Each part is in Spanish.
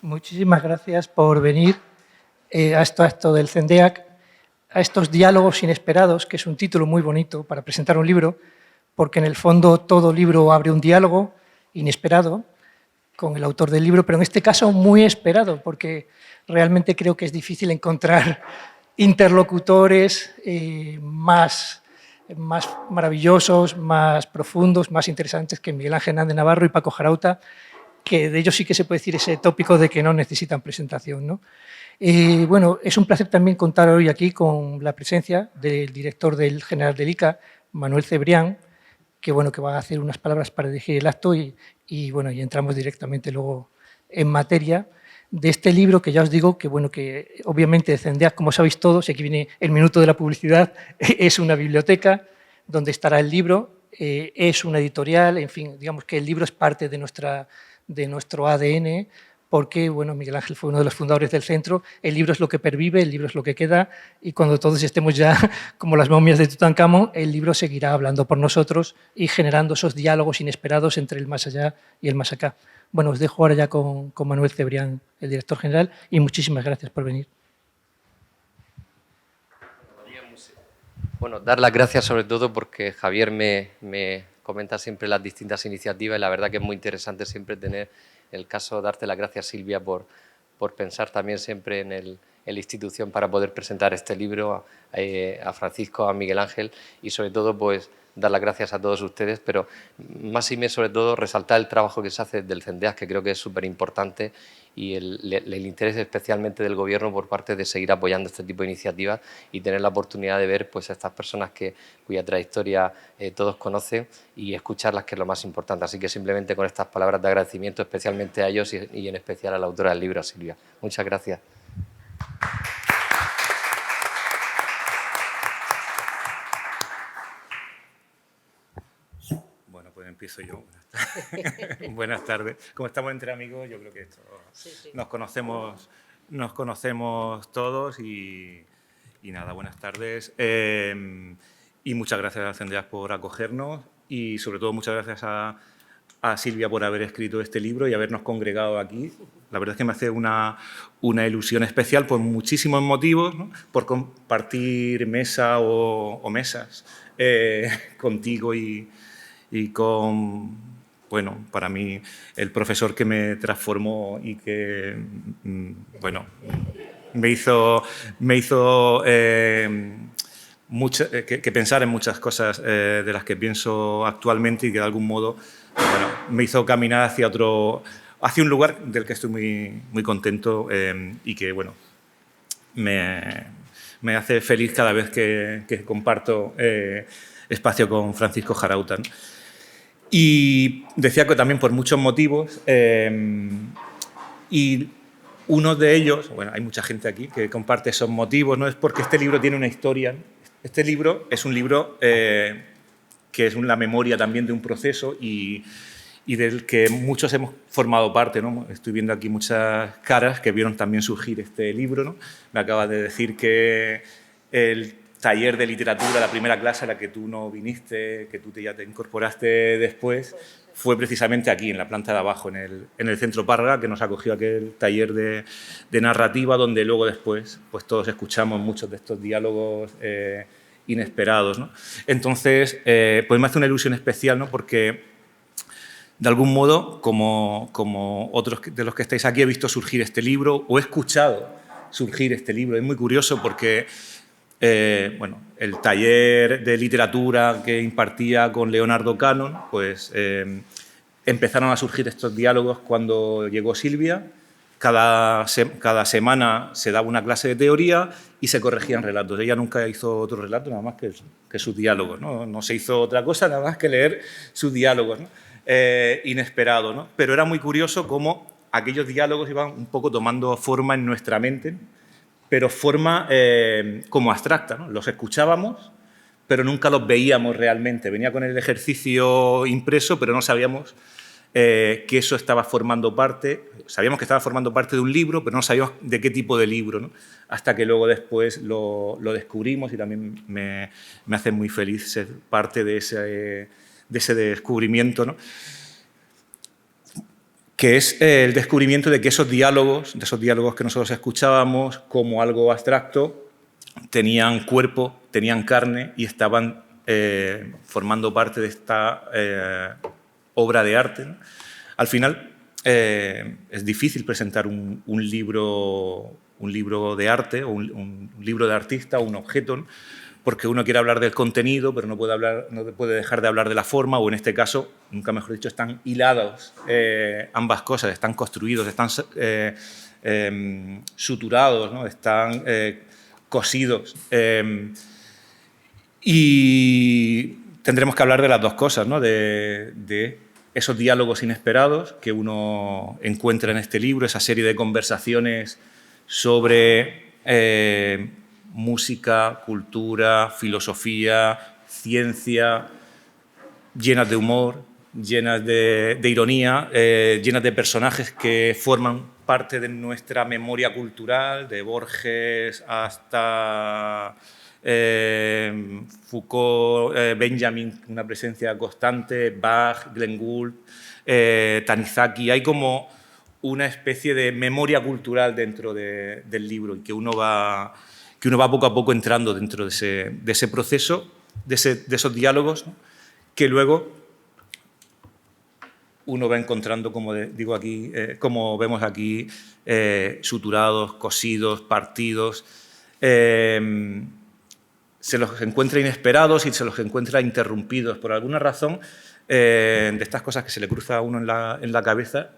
Muchísimas gracias por venir a este acto del CENDEAC, a estos diálogos inesperados, que es un título muy bonito para presentar un libro, porque en el fondo todo libro abre un diálogo inesperado con el autor del libro, pero en este caso muy esperado, porque realmente creo que es difícil encontrar interlocutores más maravillosos, más profundos, más interesantes que Miguel Ángel Hernández Navarro y Paco Jarauta, que de ellos sí que se puede decir ese tópico de que no necesitan presentación, ¿no? Bueno, es un placer también contar hoy aquí con la presencia del director del General del ICA, Manuel Cebrián, que, bueno, que va a hacer unas palabras para dirigir el acto y entramos directamente luego en materia de este libro que ya os digo que, bueno, que obviamente CENDEAC, como sabéis todos, y aquí viene el minuto de la publicidad, es una biblioteca donde estará el libro, es una editorial, en fin, digamos que el libro es parte de nuestro ADN, porque bueno, Miguel Ángel fue uno de los fundadores del centro, el libro es lo que pervive, el libro es lo que queda, y cuando todos estemos ya como las momias de Tutankamón, el libro seguirá hablando por nosotros y generando esos diálogos inesperados entre el más allá y el más acá. Bueno, os dejo ahora ya con Manuel Cebrián, el director general, y muchísimas gracias por venir. Bueno, dar las gracias sobre todo porque Javier me comenta siempre las distintas iniciativas y la verdad que es muy interesante siempre tener el caso, darte las gracias, Silvia, por pensar también siempre en la institución para poder presentar este libro, a Francisco, a Miguel Ángel y sobre todo pues dar las gracias a todos ustedes, pero más y menos sobre todo resaltar el trabajo que se hace del CENDEAC, que creo que es súper importante, y el interés especialmente del Gobierno por parte de seguir apoyando este tipo de iniciativas y tener la oportunidad de ver pues, a estas personas cuya trayectoria todos conocen y escucharlas, que es lo más importante. Así que simplemente con estas palabras de agradecimiento especialmente a ellos y en especial a la autora del libro, a Silvia. Muchas gracias. Bueno, pues empiezo yo. Buenas tardes. Como estamos entre amigos, yo creo que esto nos conocemos todos y nada, buenas tardes. Y muchas gracias a CENDEAC por acogernos y sobre todo muchas gracias a Silvia por haber escrito este libro y habernos congregado aquí. La verdad es que me hace una ilusión especial por muchísimos motivos, ¿no? Por compartir mesa o mesas contigo y con, bueno, para mí, el profesor que me transformó y que, bueno, me hizo que pensar en muchas cosas de las que pienso actualmente y que de algún modo, bueno, me hizo caminar hacia un lugar del que estoy muy contento y que, bueno, me hace feliz cada vez que comparto espacio con Francisco Jarauta, ¿no? Y decía que también por muchos motivos, y uno de ellos, bueno, hay mucha gente aquí que comparte esos motivos, ¿no? Es porque este libro tiene una historia. Este libro es un libro que es la memoria también de un proceso y del que muchos hemos formado parte, ¿no? Estoy viendo aquí muchas caras que vieron también surgir este libro, ¿no? Me acaba de decir que el taller de literatura, la primera clase a la que tú no viniste, que tú ya te incorporaste después, fue precisamente aquí, en la planta de abajo, en el Centro Parga, que nos acogió aquel taller de narrativa, donde luego después pues todos escuchamos muchos de estos diálogos inesperados, ¿no? Entonces, pues me hace una ilusión especial, ¿no? Porque de algún modo, como otros de los que estáis aquí, he visto surgir este libro o he escuchado surgir este libro. Es muy curioso porque bueno, el taller de literatura que impartía con Leonardo Cannon, pues empezaron a surgir estos diálogos cuando llegó Silvia. Cada semana se daba una clase de teoría y se corregían relatos. Ella nunca hizo otro relato, nada más que sus diálogos, ¿no? No se hizo otra cosa, nada más que leer sus diálogos, ¿no? Inesperados, ¿no? Pero era muy curioso cómo aquellos diálogos iban un poco tomando forma en nuestra mente, pero forma como abstracta, ¿no? Los escuchábamos, pero nunca los veíamos realmente. Venía con el ejercicio impreso, pero no sabíamos que eso estaba formando parte. Sabíamos que estaba formando parte de un libro, pero no sabíamos de qué tipo de libro, ¿no? Hasta que luego después lo descubrimos y también me hace muy feliz ser parte de ese descubrimiento, ¿no? que es el descubrimiento de que esos diálogos que nosotros escuchábamos como algo abstracto, tenían cuerpo, tenían carne y estaban formando parte de esta obra de arte, ¿no? Al final, es difícil presentar un libro de arte o un libro de artista o un objeto, ¿no? Porque uno quiere hablar del contenido, pero no puede dejar de hablar de la forma, o en este caso, nunca mejor dicho, están hilados ambas cosas, están construidos, están suturados, ¿no? Están cosidos. Y tendremos que hablar de las dos cosas, ¿no? De esos diálogos inesperados que uno encuentra en este libro, esa serie de conversaciones sobre música, cultura, filosofía, ciencia, llenas de humor, llenas de ironía, llenas de personajes que forman parte de nuestra memoria cultural, de Borges hasta Foucault, Benjamin, una presencia constante, Bach, Glenn Gould, Tanizaki. Hay como una especie de memoria cultural dentro del libro y que uno va poco a poco entrando dentro de ese proceso, de esos diálogos, ¿no? Que luego uno va encontrando, como digo aquí, como vemos aquí, suturados, cosidos, partidos. Se los encuentra inesperados y se los encuentra interrumpidos. Por alguna razón, de estas cosas que se le cruza a uno en la cabeza,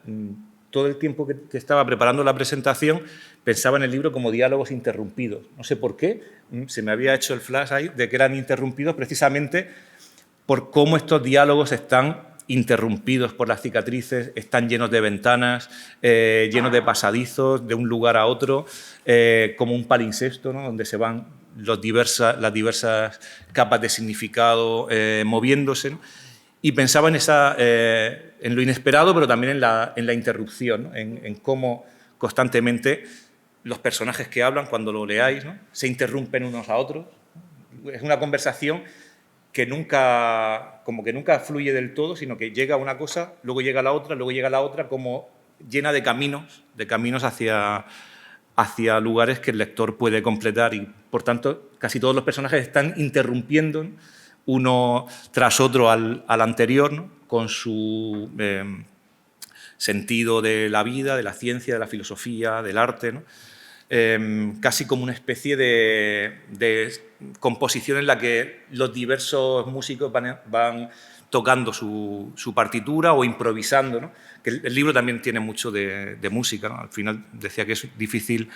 todo el tiempo que estaba preparando la presentación pensaba en el libro como diálogos interrumpidos. No sé por qué, se me había hecho el flash ahí de que eran interrumpidos precisamente por cómo estos diálogos están interrumpidos por las cicatrices, están llenos de ventanas, llenos de pasadizos de un lugar a otro, como un palimpsesto, ¿no? Donde se van las diversas capas de significado moviéndose, ¿no? Y pensaba en lo inesperado, pero también en la interrupción, ¿no? En cómo constantemente los personajes que hablan, cuando lo leáis, ¿no? Se interrumpen unos a otros. Es una conversación que nunca fluye del todo, sino que llega una cosa, luego llega la otra, luego llega la otra, como llena de caminos hacia lugares que el lector puede completar y, por tanto, casi todos los personajes están interrumpiendo, ¿no? Uno tras otro al anterior, ¿no? Con su sentido de la vida, de la ciencia, de la filosofía, del arte, ¿no? Casi como una especie de composición en la que los diversos músicos van tocando su partitura o improvisando, ¿no? Que el libro también tiene mucho de música, ¿no? Al final decía que es difícil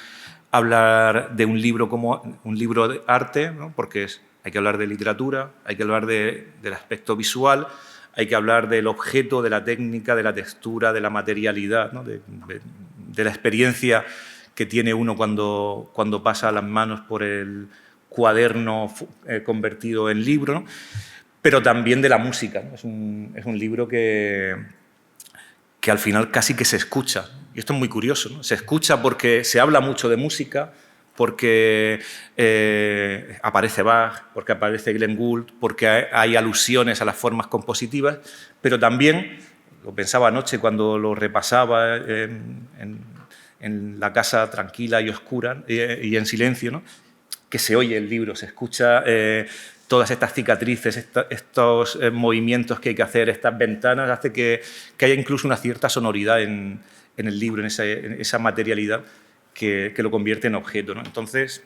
hablar de un libro como un libro de arte, ¿no? Porque hay que hablar de literatura, hay que hablar del aspecto visual, hay que hablar del objeto, de la técnica, de la textura, de la materialidad, ¿no? de la experiencia que tiene uno cuando pasa las manos por el cuaderno convertido en libro, ¿no? Pero también de la música, ¿no? Es un libro que al final casi que se escucha. Y esto es muy curioso, ¿no? Se escucha porque se habla mucho de música, porque aparece Bach, porque aparece Glenn Gould, porque hay alusiones a las formas compositivas, pero también, lo pensaba anoche cuando lo repasaba en la casa tranquila y oscura y en silencio, ¿no? Que se oye el libro, se escucha todas estas cicatrices, estos movimientos que hay que hacer, estas ventanas, hace que haya incluso una cierta sonoridad en el libro, en esa materialidad que lo convierte en objeto, ¿no? Entonces,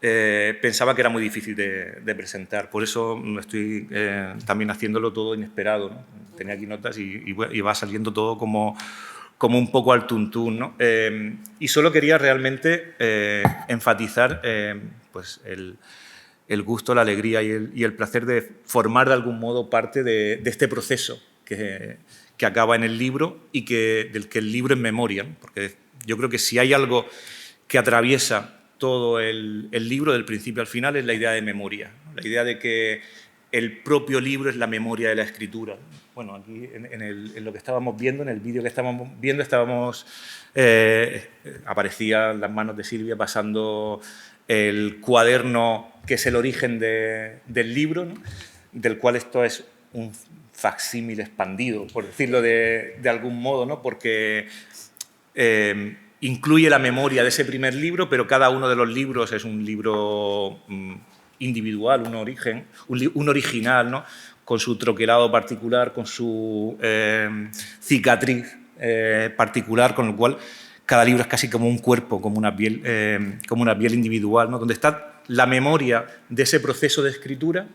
pensaba que era muy difícil de presentar, por eso estoy también haciéndolo todo inesperado, ¿no? Tenía aquí notas y va saliendo todo como un poco al tuntún, ¿no? Y solo quería realmente enfatizar pues el gusto, la alegría y el placer de formar de algún modo parte de este proceso que acaba en el libro y del que el libro es memoria, ¿no? Porque yo creo que si hay algo que atraviesa todo el libro, del principio al final, es la idea de memoria, ¿no? La idea de que el propio libro es la memoria de la escritura. Bueno, aquí en lo que estábamos viendo, en el vídeo que estábamos viendo, aparecían las manos de Silvia pasando el cuaderno que es el origen del libro, ¿no? Del cual esto es un facsímil expandido, por decirlo de algún modo, ¿no? Porque incluye la memoria de ese primer libro, pero cada uno de los libros es un libro individual, un original, ¿no? Con su troquelado particular, con su cicatriz particular, con lo cual cada libro es casi como un cuerpo, como una piel individual, ¿no? Donde está la memoria de ese proceso de escritura,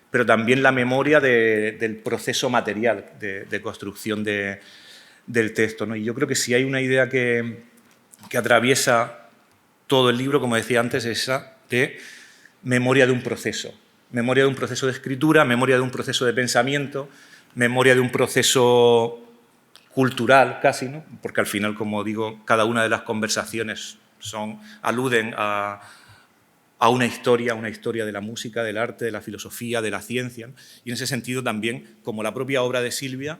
pero también la memoria del proceso material de construcción del texto, ¿no? Y yo creo que si hay una idea que atraviesa todo el libro, como decía antes, es esa de memoria de un proceso de escritura, memoria de un proceso de pensamiento, memoria de un proceso cultural casi, ¿no? Porque al final, como digo, cada una de las conversaciones aluden a una historia de la música, del arte, de la filosofía, de la ciencia, ¿no? Y en ese sentido también, como la propia obra de Silvia,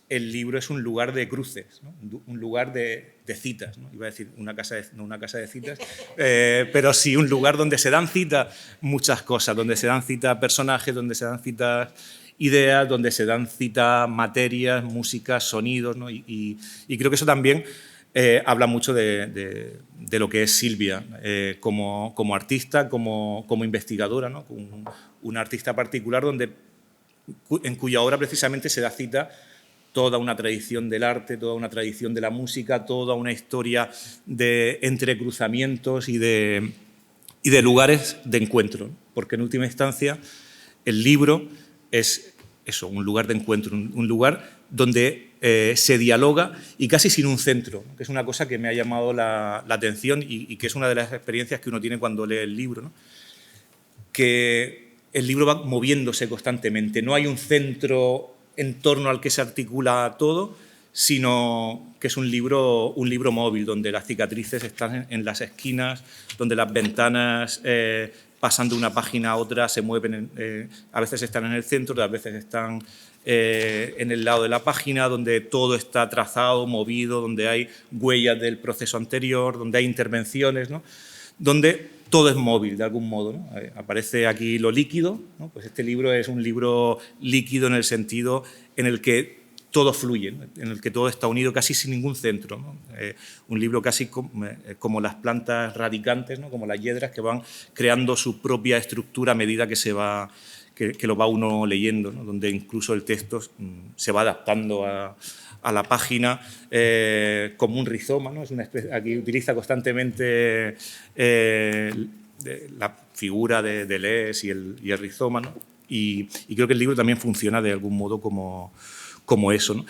el libro es un lugar de cruces, ¿no? Un lugar de citas, ¿no? Iba a decir no una casa de citas, pero sí un lugar donde se dan cita muchas cosas, donde se dan cita personajes, donde se dan citas ideas, donde se dan cita materias, músicas, sonidos, ¿no? Y creo que eso también habla mucho de lo que es Silvia como artista, como investigadora, ¿no? Un artista particular en cuya obra precisamente se da cita toda una tradición del arte, toda una tradición de la música, toda una historia de entrecruzamientos y de lugares de encuentro, ¿no? Porque en última instancia el libro es eso, un lugar de encuentro, un lugar donde se dialoga y casi sin un centro, ¿no? Que es una cosa que me ha llamado la atención y que es una de las experiencias que uno tiene cuando lee el libro, ¿no? Que el libro va moviéndose constantemente, no hay un centro en torno al que se articula todo, sino que es un libro móvil, donde las cicatrices están en las esquinas, donde las ventanas, pasando de una página a otra, se mueven, a veces están en el centro, a veces están en el lado de la página, donde todo está trazado, movido, donde hay huellas del proceso anterior, donde hay intervenciones, ¿no? Donde todo es móvil, de algún modo, ¿no? Aparece aquí lo líquido, ¿no? Pues este libro es un libro líquido en el sentido en el que todo fluye, ¿no? En el que todo está unido casi sin ningún centro, ¿no? Un libro casi como las plantas radicantes, ¿no? Como las hiedras que van creando su propia estructura a medida que lo va uno leyendo, ¿no? Donde incluso el texto se va adaptando a la página como un rizoma, ¿no? Aquí utiliza constantemente la figura de Deleuze y el rizoma, ¿no? Y creo que el libro también funciona de algún modo como eso, ¿no?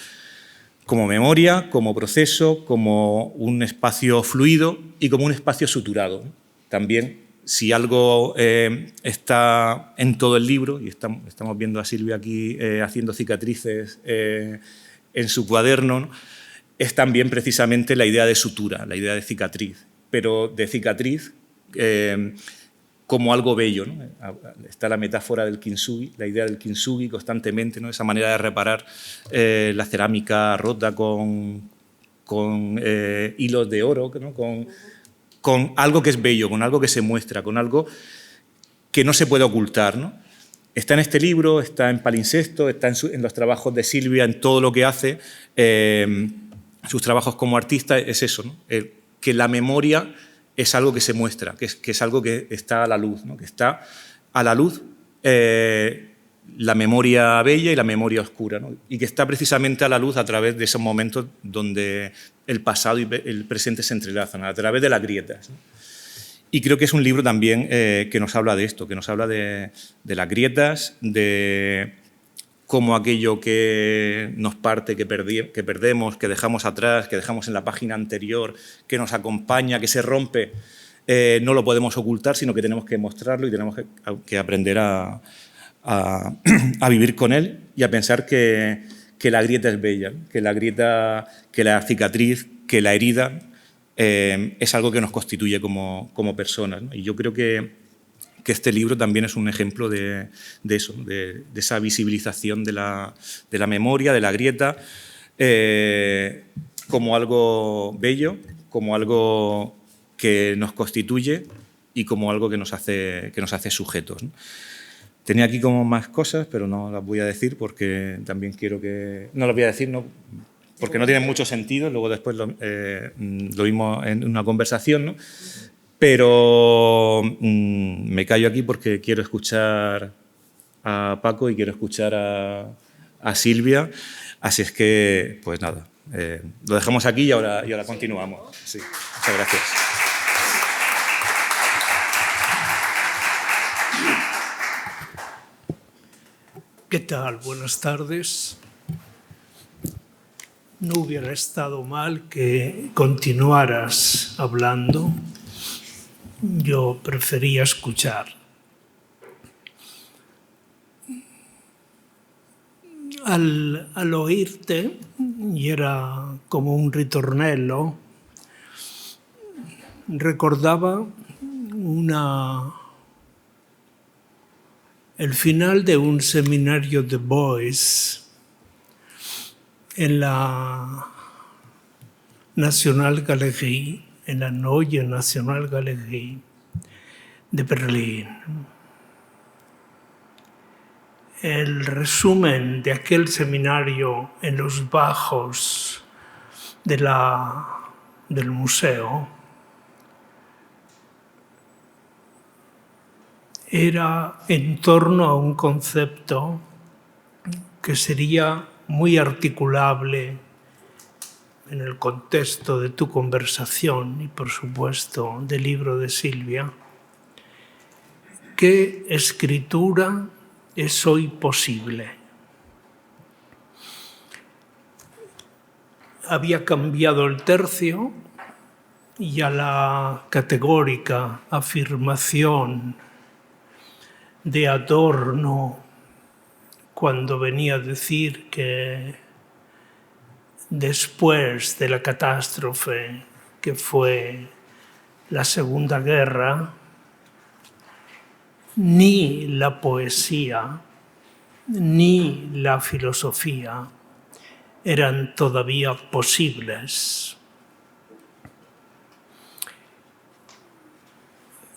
Como memoria, como proceso, como un espacio fluido y como un espacio suturado, ¿no? También, si algo está en todo el libro, y estamos viendo a Silvia aquí haciendo cicatrices en su cuaderno, ¿no? Es también precisamente la idea de sutura, la idea de cicatriz, pero de cicatriz como algo bello, ¿no? Está la metáfora del kintsugi, la idea del kintsugi constantemente, ¿no? Esa manera de reparar la cerámica rota con hilos de oro, ¿no? Con algo que es bello, con algo que se muestra, con algo que no se puede ocultar, ¿no? Está en este libro, está en Palimpsesto, está en los trabajos de Silvia, en todo lo que hace, sus trabajos como artista, es eso, ¿no? Que la memoria es algo que se muestra, que es algo que está a la luz, ¿no? Que está a la luz la memoria bella y la memoria oscura, ¿no? Y que está precisamente a la luz a través de esos momentos donde el pasado y el presente se entrelazan, a través de las grietas, ¿no? Y creo que es un libro también que nos habla de esto, que nos habla de las grietas, de cómo aquello que nos parte, que perdemos, que dejamos atrás, que dejamos en la página anterior, que nos acompaña, que se rompe, no lo podemos ocultar, sino que tenemos que mostrarlo y tenemos que aprender a vivir con él y a pensar que la grieta es bella, que la cicatriz, que la herida es algo que nos constituye como personas, ¿no? Y yo creo que este libro también es un ejemplo de eso, de esa visibilización de la memoria, de la grieta, como algo bello, como algo que nos constituye y como algo que nos hace sujetos, ¿no? Tenía aquí como más cosas, pero no las voy a decir porque también quiero que... No las voy a decir porque no tienen mucho sentido, luego después lo vimos en una conversación, ¿no? Pero me callo aquí porque quiero escuchar a Paco y quiero escuchar a Silvia, así es que, pues nada, lo dejamos aquí y ahora continuamos. Sí, muchas gracias. ¿Qué tal? Buenas tardes. No hubiera estado mal que continuaras hablando. Yo prefería escuchar. Al oírte, y era como un ritornello, recordaba el final de un seminario de Beuys en la Nationalgalerie, en la Neue Nationalgalerie de Berlín. El resumen de aquel seminario en los bajos del museo era en torno a un concepto que sería muy articulable en el contexto de tu conversación y, por supuesto, del libro de Silvia. ¿Qué escritura es hoy posible? Había cambiado el tercio y a la categórica afirmación de Adorno cuando venía a decir que después de la catástrofe que fue la Segunda Guerra, ni la poesía ni la filosofía eran todavía posibles.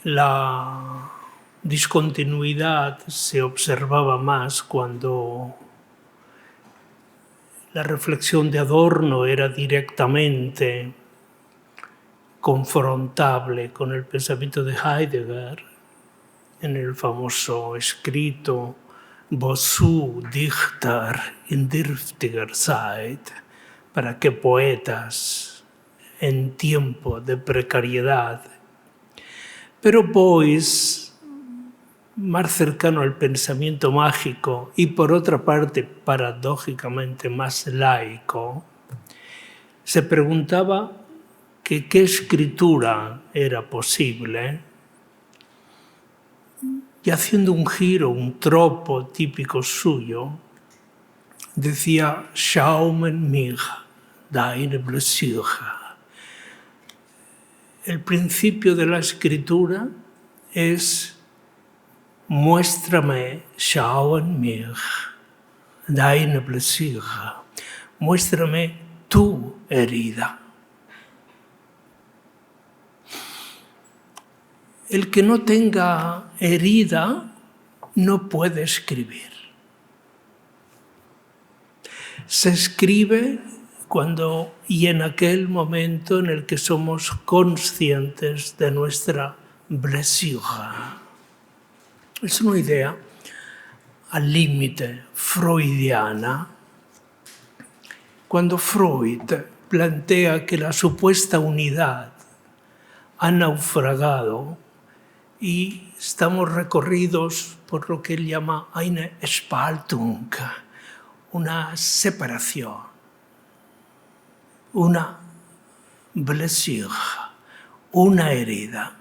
La discontinuidad se observaba más cuando la reflexión de Adorno era directamente confrontable con el pensamiento de Heidegger en el famoso escrito Wozu Dichter in dürftiger Zeit, para que poetas en tiempo de precariedad. Pero Beuys, más cercano al pensamiento mágico y por otra parte paradójicamente más laico, se preguntaba que qué escritura era posible y haciendo un giro, un tropo típico suyo, decía «Schaumen mich deine Blessure». El principio de la escritura es «Muéstrame, schauen mich, deine Blessure». Muéstrame tu herida. El que no tenga herida no puede escribir. Se escribe cuando y en aquel momento en el que somos conscientes de nuestra blessure. Es una idea al límite freudiana. Cuando Freud plantea que la supuesta unidad ha naufragado y estamos recorridos por lo que él llama eine Spaltung, una separación, una blessure, una herida.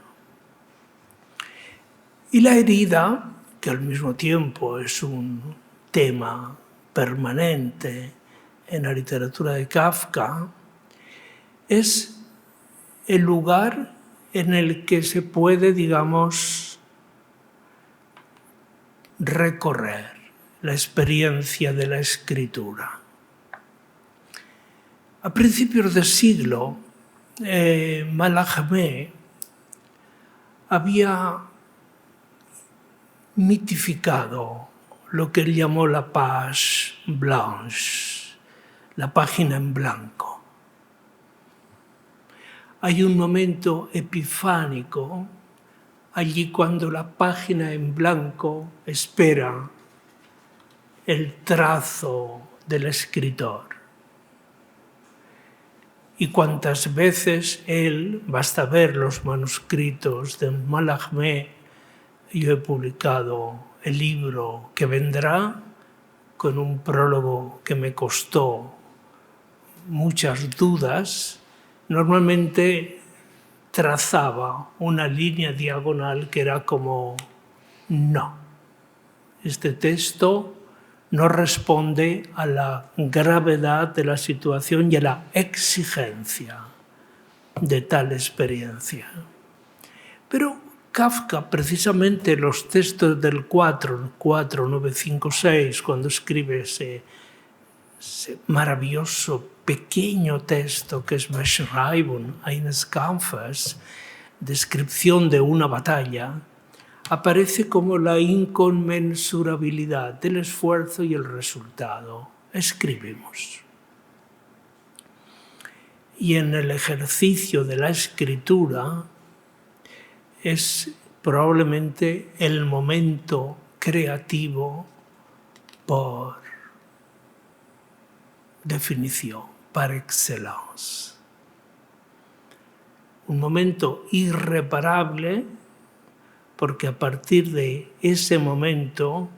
Y la herida, que al mismo tiempo es un tema permanente en la literatura de Kafka, es el lugar en el que se puede, digamos, recorrer la experiencia de la escritura. A principios de siglo, Mallarmé había mitificado lo que él llamó la page blanche, la página en blanco. Hay un momento epifánico allí cuando la página en blanco espera el trazo del escritor. Y cuantas veces él, basta ver los manuscritos de Mallarmé, yo he publicado el libro que vendrá con un prólogo que me costó muchas dudas. Normalmente trazaba una línea diagonal que era como, no, este texto no responde a la gravedad de la situación y a la exigencia de tal experiencia. Pero Kafka, precisamente los textos del 4956, cuando escribe ese maravilloso pequeño texto que es Beschreibung eines Kampfes, descripción de una batalla, aparece como la inconmensurabilidad del esfuerzo y el resultado. Escribimos. Y en el ejercicio de la escritura es probablemente el momento creativo por definición, par excellence. Un momento irreparable porque a partir de ese momento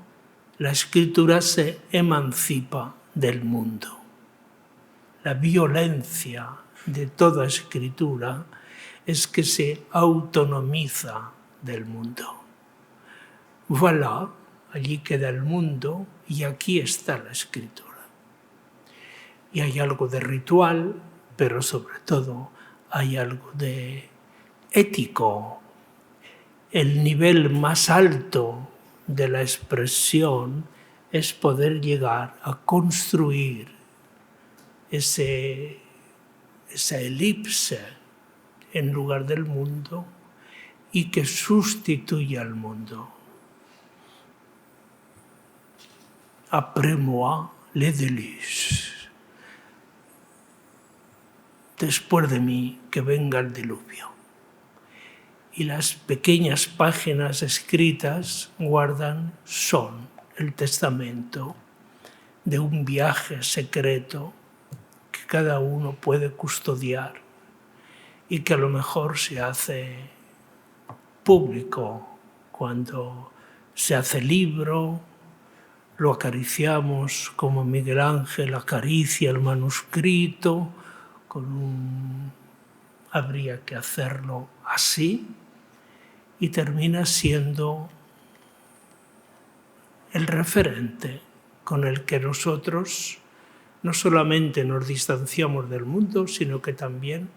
la escritura se emancipa del mundo. La violencia de toda escritura es que se autonomiza del mundo. Voilà, allí queda el mundo y aquí está la escritura. Y hay algo de ritual, pero sobre todo hay algo de ético. El nivel más alto de la expresión es poder llegar a construir esa elipse en lugar del mundo y que sustituya al mundo. Après moi, les déluges. Después de mí, que venga el diluvio. Y las pequeñas páginas escritas son el testamento de un viaje secreto que cada uno puede custodiar y que a lo mejor se hace público cuando se hace libro, lo acariciamos como Miguel Ángel acaricia el manuscrito, habría que hacerlo así, y termina siendo el referente con el que nosotros no solamente nos distanciamos del mundo, sino que también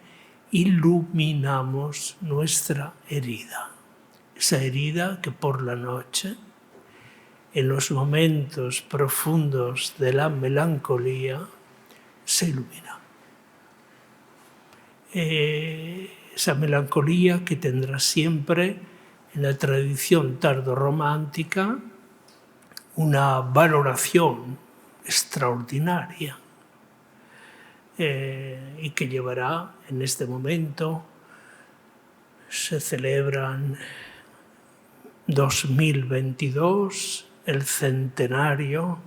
iluminamos nuestra herida. Esa herida que por la noche, en los momentos profundos de la melancolía, se ilumina. Esa melancolía que tendrá siempre en la tradición tardorromántica una valoración extraordinaria y que llevará en este momento, se celebran 2022, el centenario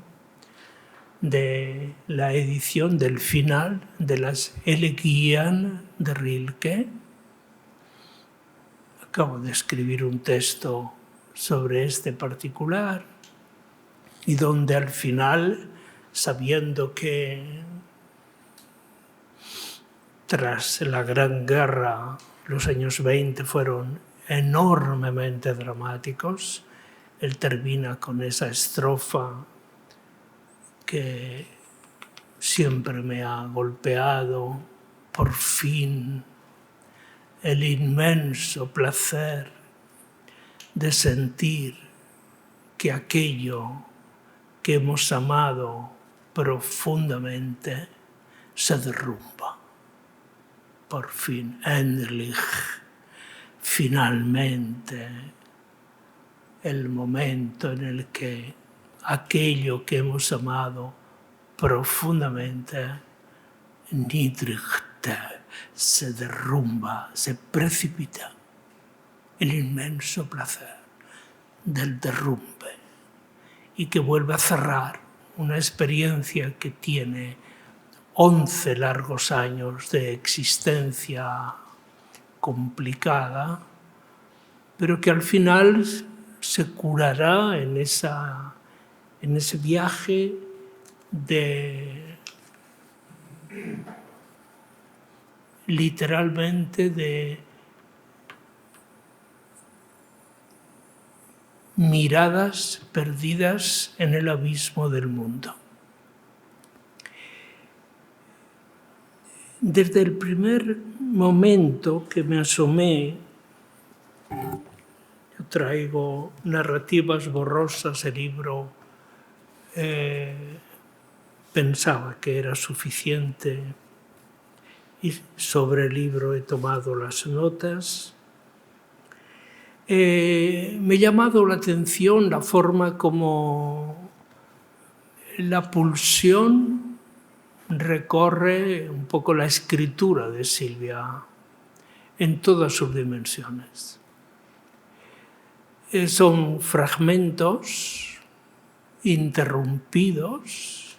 de la edición del final de las Elegías de Rilke. Acabo de escribir un texto sobre este particular y donde al final, sabiendo que tras la Gran Guerra los años 20 fueron enormemente dramáticos, él termina con esa estrofa que siempre me ha golpeado, por fin, el inmenso placer de sentir que aquello que hemos amado profundamente se derrumba. Por fin, endlich, finalmente, el momento en el que aquello que hemos amado profundamente, niedrigte, se derrumba, se precipita. El inmenso placer del derrumbe y que vuelve a cerrar una experiencia que tiene 11 largos años de existencia complicada, pero que al final se curará en ese viaje literalmente de miradas perdidas en el abismo del mundo. Desde el primer momento que me asomé, yo traigo narrativas borrosas, el libro pensaba que era suficiente y sobre el libro he tomado las notas. Me ha llamado la atención la forma como la pulsión recorre un poco la escritura de Silvia en todas sus dimensiones. Son fragmentos interrumpidos,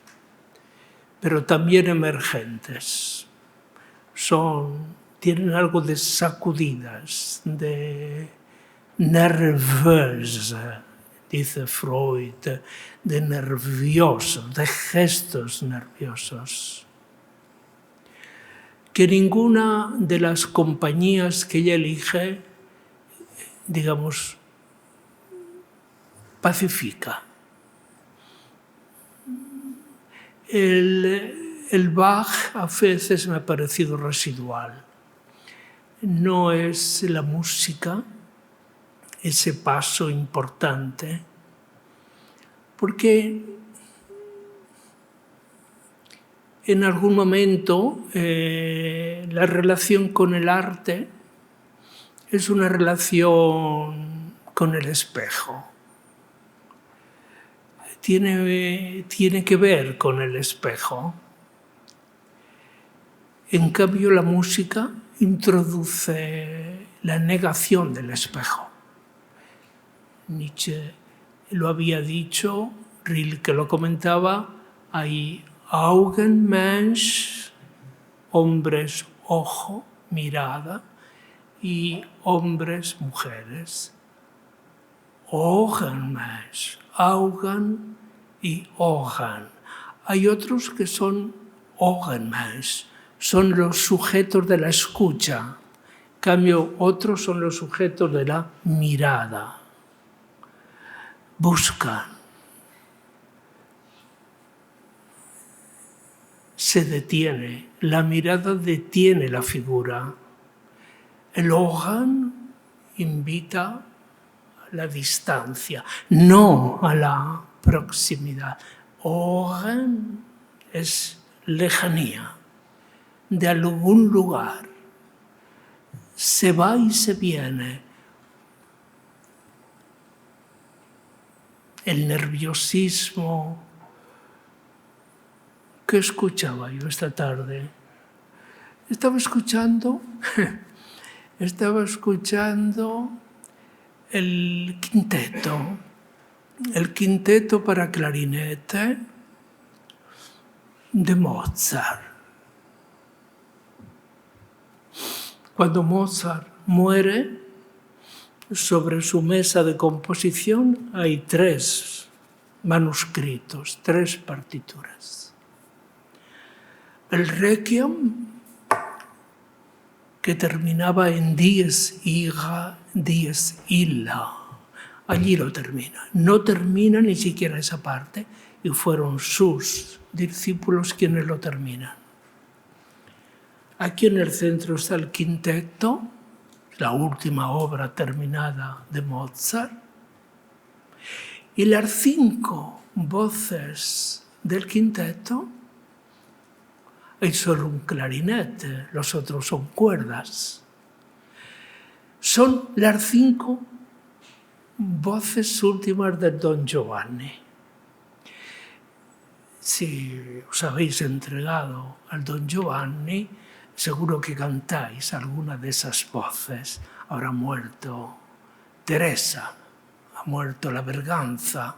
pero también emergentes. Tienen algo de sacudidas, de nervösa, dice Freud, de nervioso, de gestos nerviosos. Que ninguna de las compañías que ella elige, digamos, pacifica. El Bach a veces me ha parecido residual. No es la música ese paso importante, porque en algún momento la relación con el arte es una relación con el espejo. Tiene que ver con el espejo. En cambio, la música introduce la negación del espejo. Nietzsche lo había dicho, Rilke lo comentaba, hay Augenmensch, hombres, ojo, mirada, y hombres, mujeres. Augenmensch, Augen y Ogen. Hay otros que son Augenmensch, son los sujetos de la escucha. En cambio, otros son los sujetos de la mirada. Buscan. Se detiene. La mirada detiene la figura. El Ogen invita a la distancia, no a la proximidad. Ogen es lejanía de algún lugar. Se va y se viene. El nerviosismo. ¿Qué escuchaba yo esta tarde? Estaba escuchando el quinteto para clarinete de Mozart. Cuando Mozart muere, sobre su mesa de composición hay 3 manuscritos, 3 partituras. El Requiem, que terminaba en Dies ira, Dies illa. Allí lo termina. No termina ni siquiera esa parte y fueron sus discípulos quienes lo terminan. Aquí en el centro está el quinteto, la última obra terminada de Mozart, y las 5 voces del quinteto. Hay solo un clarinete, los otros son cuerdas. Son las 5 voces últimas del Don Giovanni. Si os habéis entregado al Don Giovanni, seguro que cantáis alguna de esas voces. Habrá muerto Teresa, ha muerto la Berganza.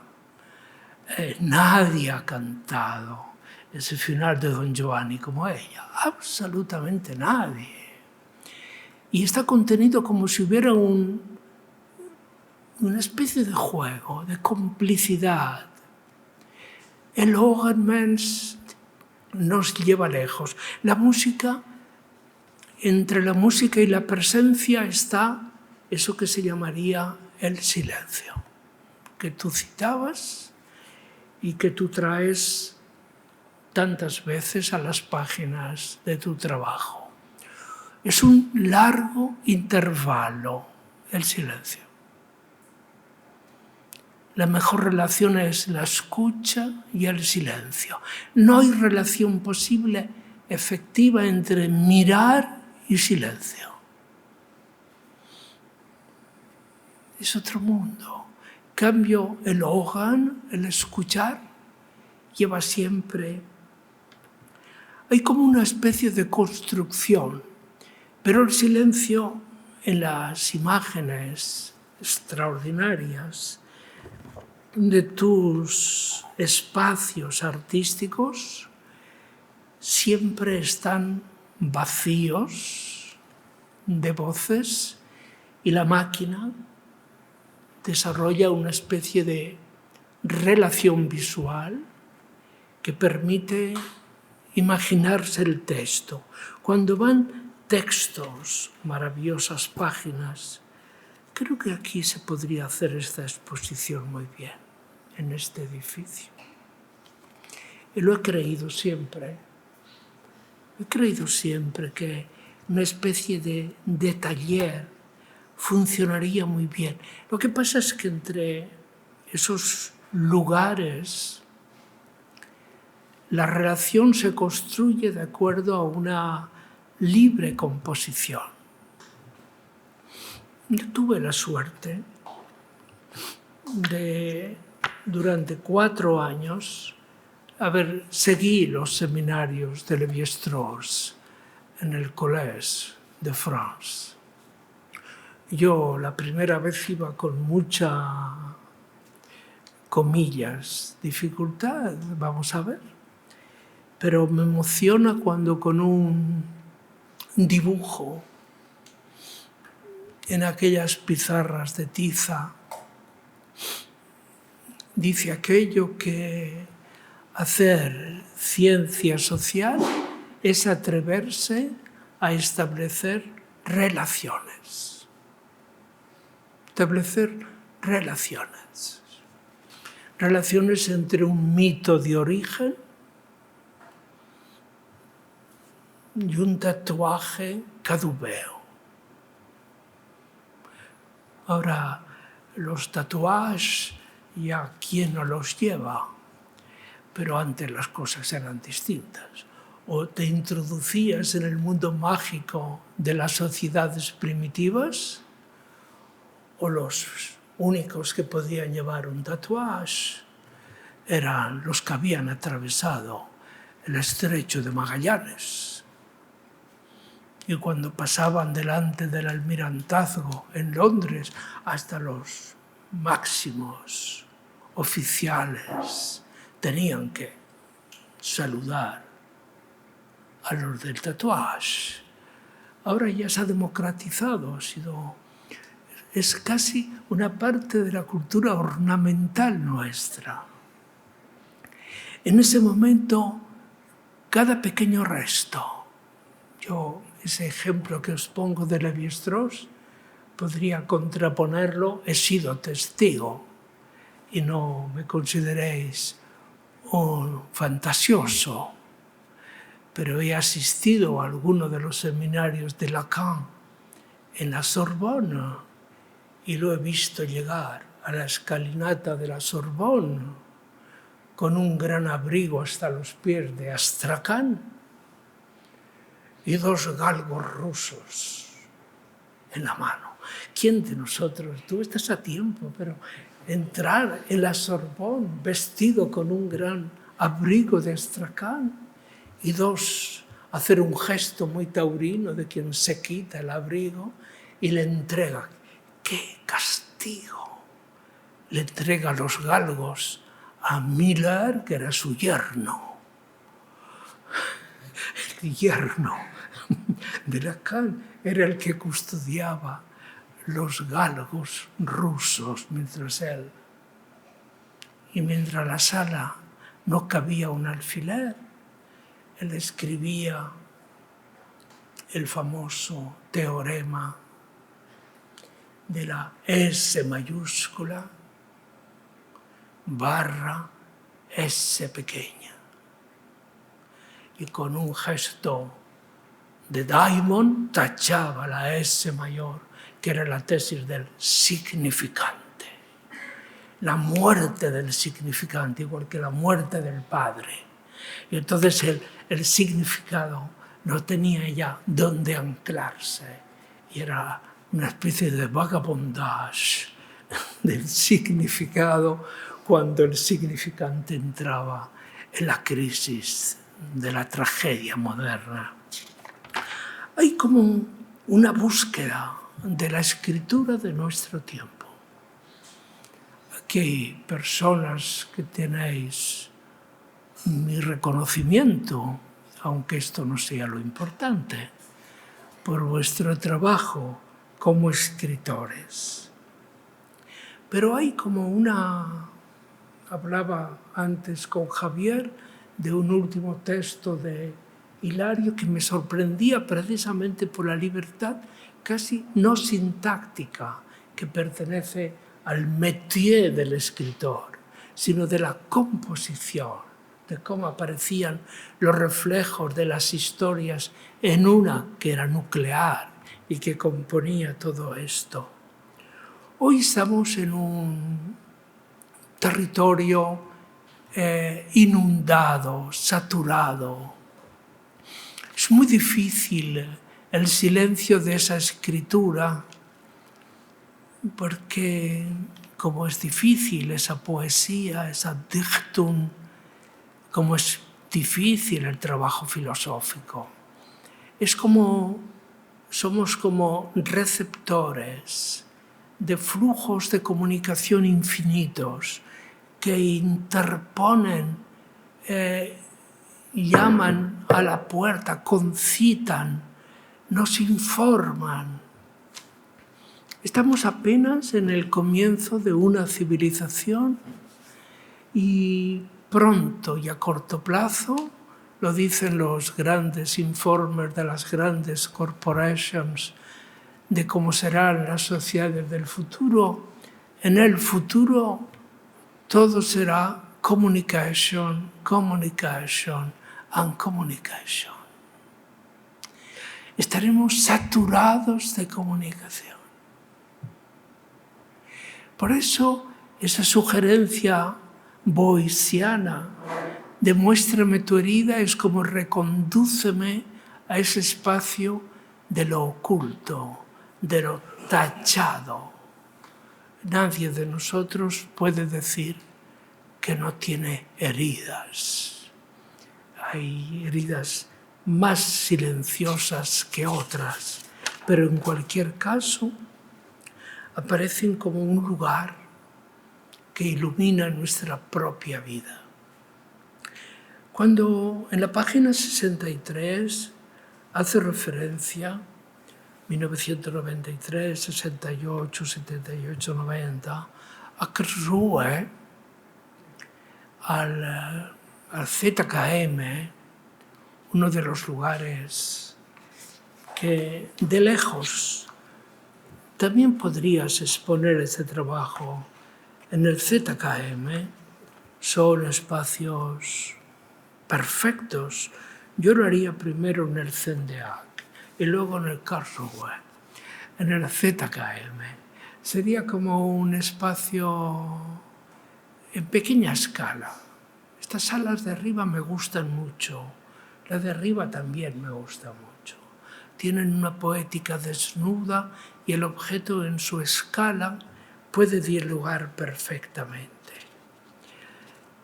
Nadie ha cantado ese final de Don Giovanni como ella, absolutamente nadie. Y está contenido como si hubiera una especie de juego, de complicidad. El Hogarmens nos lleva lejos. La música, entre la música y la presencia está eso que se llamaría el silencio, que tú citabas y que tú traes tantas veces a las páginas de tu trabajo. Es un largo intervalo, el silencio. La mejor relación es la escucha y el silencio. No hay relación posible efectiva entre mirar y silencio. Es otro mundo. En cambio, el Hogan, el escuchar, lleva siempre... Hay como una especie de construcción, pero el silencio en las imágenes extraordinarias de tus espacios artísticos siempre están vacíos de voces y la máquina desarrolla una especie de relación visual que permite imaginarse el texto. Cuando van textos, maravillosas páginas, creo que aquí se podría hacer esta exposición muy bien, en este edificio. Y lo he creído siempre. He creído siempre que una especie de taller funcionaría muy bien. Lo que pasa es que entre esos lugares la relación se construye de acuerdo a una libre composición. Yo tuve la suerte de, durante 4 años, seguí los seminarios de Lévi-Strauss en el Collège de France. Yo la primera vez iba con mucha, comillas, dificultad, vamos a ver, pero me emociona cuando con un dibujo en aquellas pizarras de tiza dice aquello que hacer ciencia social es atreverse a establecer relaciones. Establecer relaciones. Relaciones entre un mito de origen y un tatuaje cadubeo. Ahora, los tatuajes ya quién no los lleva, pero antes las cosas eran distintas. O te introducías en el mundo mágico de las sociedades primitivas, o los únicos que podían llevar un tatuaje eran los que habían atravesado el estrecho de Magallanes. Y cuando pasaban delante del almirantazgo en Londres, hasta los máximos oficiales tenían que saludar a los del tatuaje. Ahora ya se ha democratizado, es casi una parte de la cultura ornamental nuestra. En ese momento, cada pequeño resto, ese ejemplo que os pongo de Lévi-Strauss, podría contraponerlo, he sido testigo, y no me consideréis un fantasioso, pero he asistido a alguno de los seminarios de Lacan en la Sorbona y lo he visto llegar a la escalinata de la Sorbona con un gran abrigo hasta los pies de Astracán y 2 galgos rusos en la mano. ¿quién de nosotros? Tú estás a tiempo, pero entrar en la Sorbonne vestido con un gran abrigo de astracán y dos, hacer un gesto muy taurino de quien se quita el abrigo y le entrega. ¡Qué castigo! Le entrega los galgos a Miller, que era su yerno. El yerno de Lacan era el que custodiaba los galgos rusos mientras él. Y mientras la sala no cabía un alfiler, él escribía el famoso teorema de la S mayúscula barra S pequeña. Y con un gesto de Diamond tachaba la S mayor, que era la tesis del significante. La muerte del significante, igual que la muerte del padre. Y entonces el significado no tenía ya dónde anclarse. Y era una especie de vagabondage del significado cuando el significante entraba en la crisis de la tragedia moderna. Hay como una búsqueda de la escritura de nuestro tiempo. Aquí hay personas que tenéis mi reconocimiento, aunque esto no sea lo importante, por vuestro trabajo como escritores. Pero hay como hablaba antes con Javier de un último texto de Hilario que me sorprendía precisamente por la libertad casi no sintáctica que pertenece al métier del escritor, sino de la composición, de cómo aparecían los reflejos de las historias en una que era nuclear y que componía todo esto. Hoy estamos en un territorio inundado, saturado. Es muy difícil el silencio de esa escritura, porque como es difícil esa poesía, esa Dichtung, como es difícil el trabajo filosófico. Es como, somos como receptores de flujos de comunicación infinitos que interponen, llaman a la puerta, concitan, nos informan. Estamos apenas en el comienzo de una civilización y pronto y a corto plazo, lo dicen los grandes informes de las grandes corporations de cómo serán las sociedades del futuro, en el futuro todo será communication, communication and communication. Estaremos saturados de comunicación. Por eso esa sugerencia boyciana de muéstrame tu herida es como recondúceme a ese espacio de lo oculto, de lo tachado. Nadie de nosotros puede decir que no tiene heridas. Hay heridas más silenciosas que otras, pero en cualquier caso aparecen como un lugar que ilumina nuestra propia vida. Cuando en la página 63 hace referencia 1993, 68, 78, 90, a Karlsruhe, al ZKM, uno de los lugares que de lejos también podrías exponer ese trabajo. En el ZKM son espacios perfectos. Yo lo haría primero en el CENDEAC y luego en el Karlsruhe, en el ZKM. Sería como un espacio en pequeña escala. Estas salas de arriba me gustan mucho, la de arriba también me gusta mucho, tienen una poética desnuda y el objeto en su escala puede dialogar perfectamente.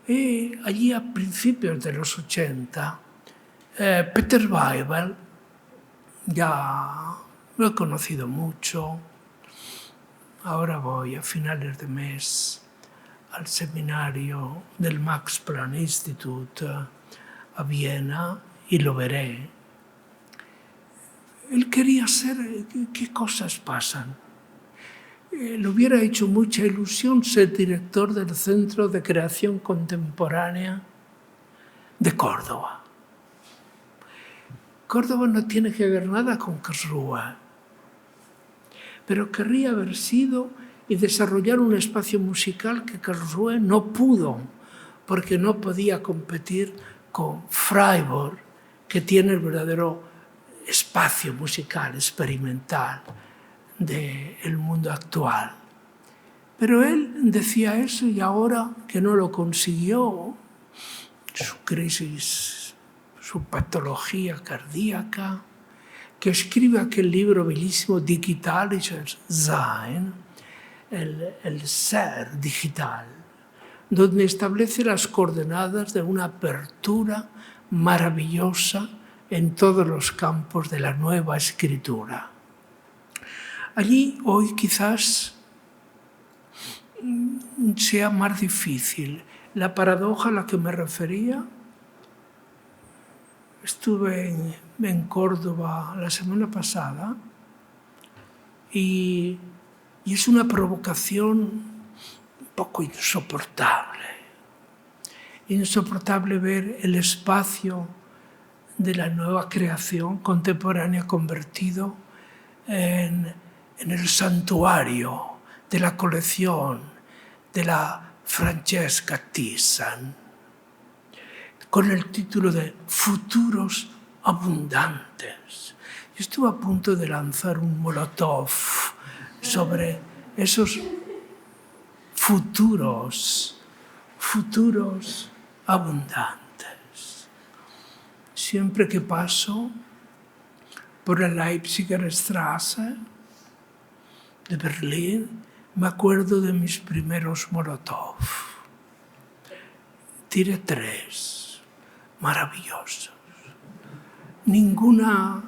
Y allí a principios de los 80, Peter Weibel, ya lo he conocido mucho, ahora voy a finales de mes al seminario del Max Planck Institute a Viena y lo veré. Él quería saber qué cosas pasan. Le hubiera hecho mucha ilusión ser director del Centro de Creación Contemporánea de Córdoba. Córdoba no tiene que ver nada con Karlsruhe, pero querría haber sido y desarrollar un espacio musical que Karlsruhe no pudo, porque no podía competir con Freiburg, que tiene el verdadero espacio musical, experimental del mundo actual. Pero él decía eso y ahora que no lo consiguió, su crisis, su patología cardíaca, que escribe aquel libro bellísimo, Digitalisches Sein, el ser digital, donde establece las coordenadas de una apertura maravillosa en todos los campos de la nueva escritura. Allí hoy quizás sea más difícil. La paradoja a la que me refería, estuve en Córdoba la semana pasada y es una provocación un poco insoportable. Insoportable ver el espacio de la nueva creación contemporánea convertido en el santuario de la colección de la Francesca Thyssen, con el título de Futuros Abundantes. Yo estuve a punto de lanzar un molotov sobre esos futuros abundantes. Siempre que paso por la Leipziger Straße de Berlín, me acuerdo de mis primeros molotov. Tiré 3, maravillosos. Ninguna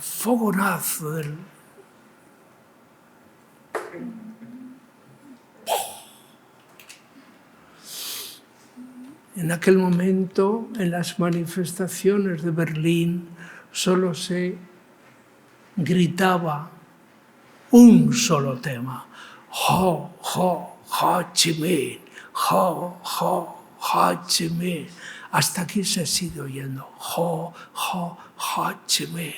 fogonazo del... En aquel momento, en las manifestaciones de Berlín, solo se gritaba un solo tema. Ho, ho, Ho Chi Minh, ho, ho, Ho Chi Minh. Hasta aquí se sigue oyendo. Ho, ho, Ho Chi Minh.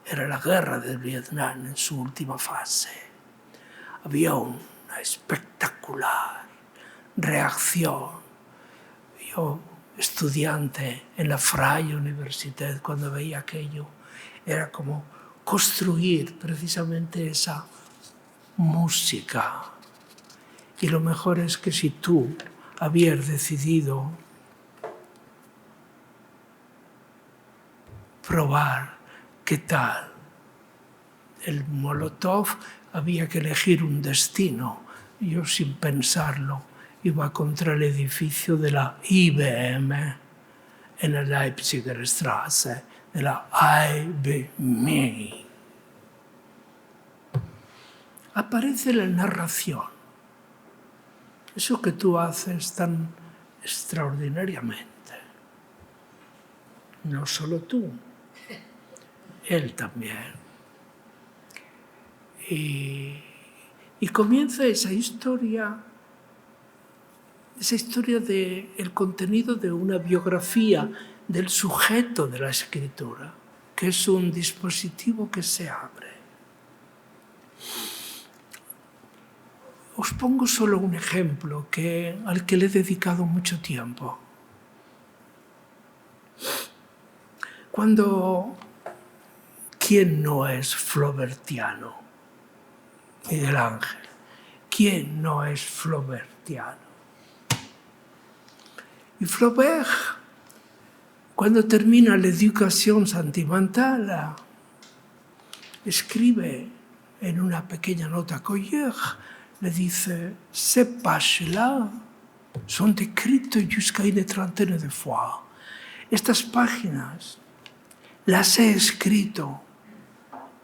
Era la guerra de Vietnam en su última fase. Había una espectacular reacción. Yo, estudiante en la Freie Universität, cuando veía aquello, era como construir precisamente esa música. Y lo mejor es que si tú habías decidido probar qué tal el molotov, había que elegir un destino. Yo, sin pensarlo, iba contra el edificio de la IBM en la Leipziger Straße, de la IBM. Aparece la narración. Eso que tú haces tan extraordinariamente. No solo tú, él también. Y comienza esa historia del contenido de una biografía del sujeto de la escritura, que es un dispositivo que se abre. Os pongo solo un ejemplo al que le he dedicado mucho tiempo. ¿Quién no es flaubertiano? Miguel Ángel. ¿Quién no es flaubertiano? Y Flaubert, Cuando termina l'Éducation sentimentale, escribe en una pequeña nota Coyer, le dice, ces pages-là sont écrites jusqu'à une trentaine de fois. Estas páginas las he escrito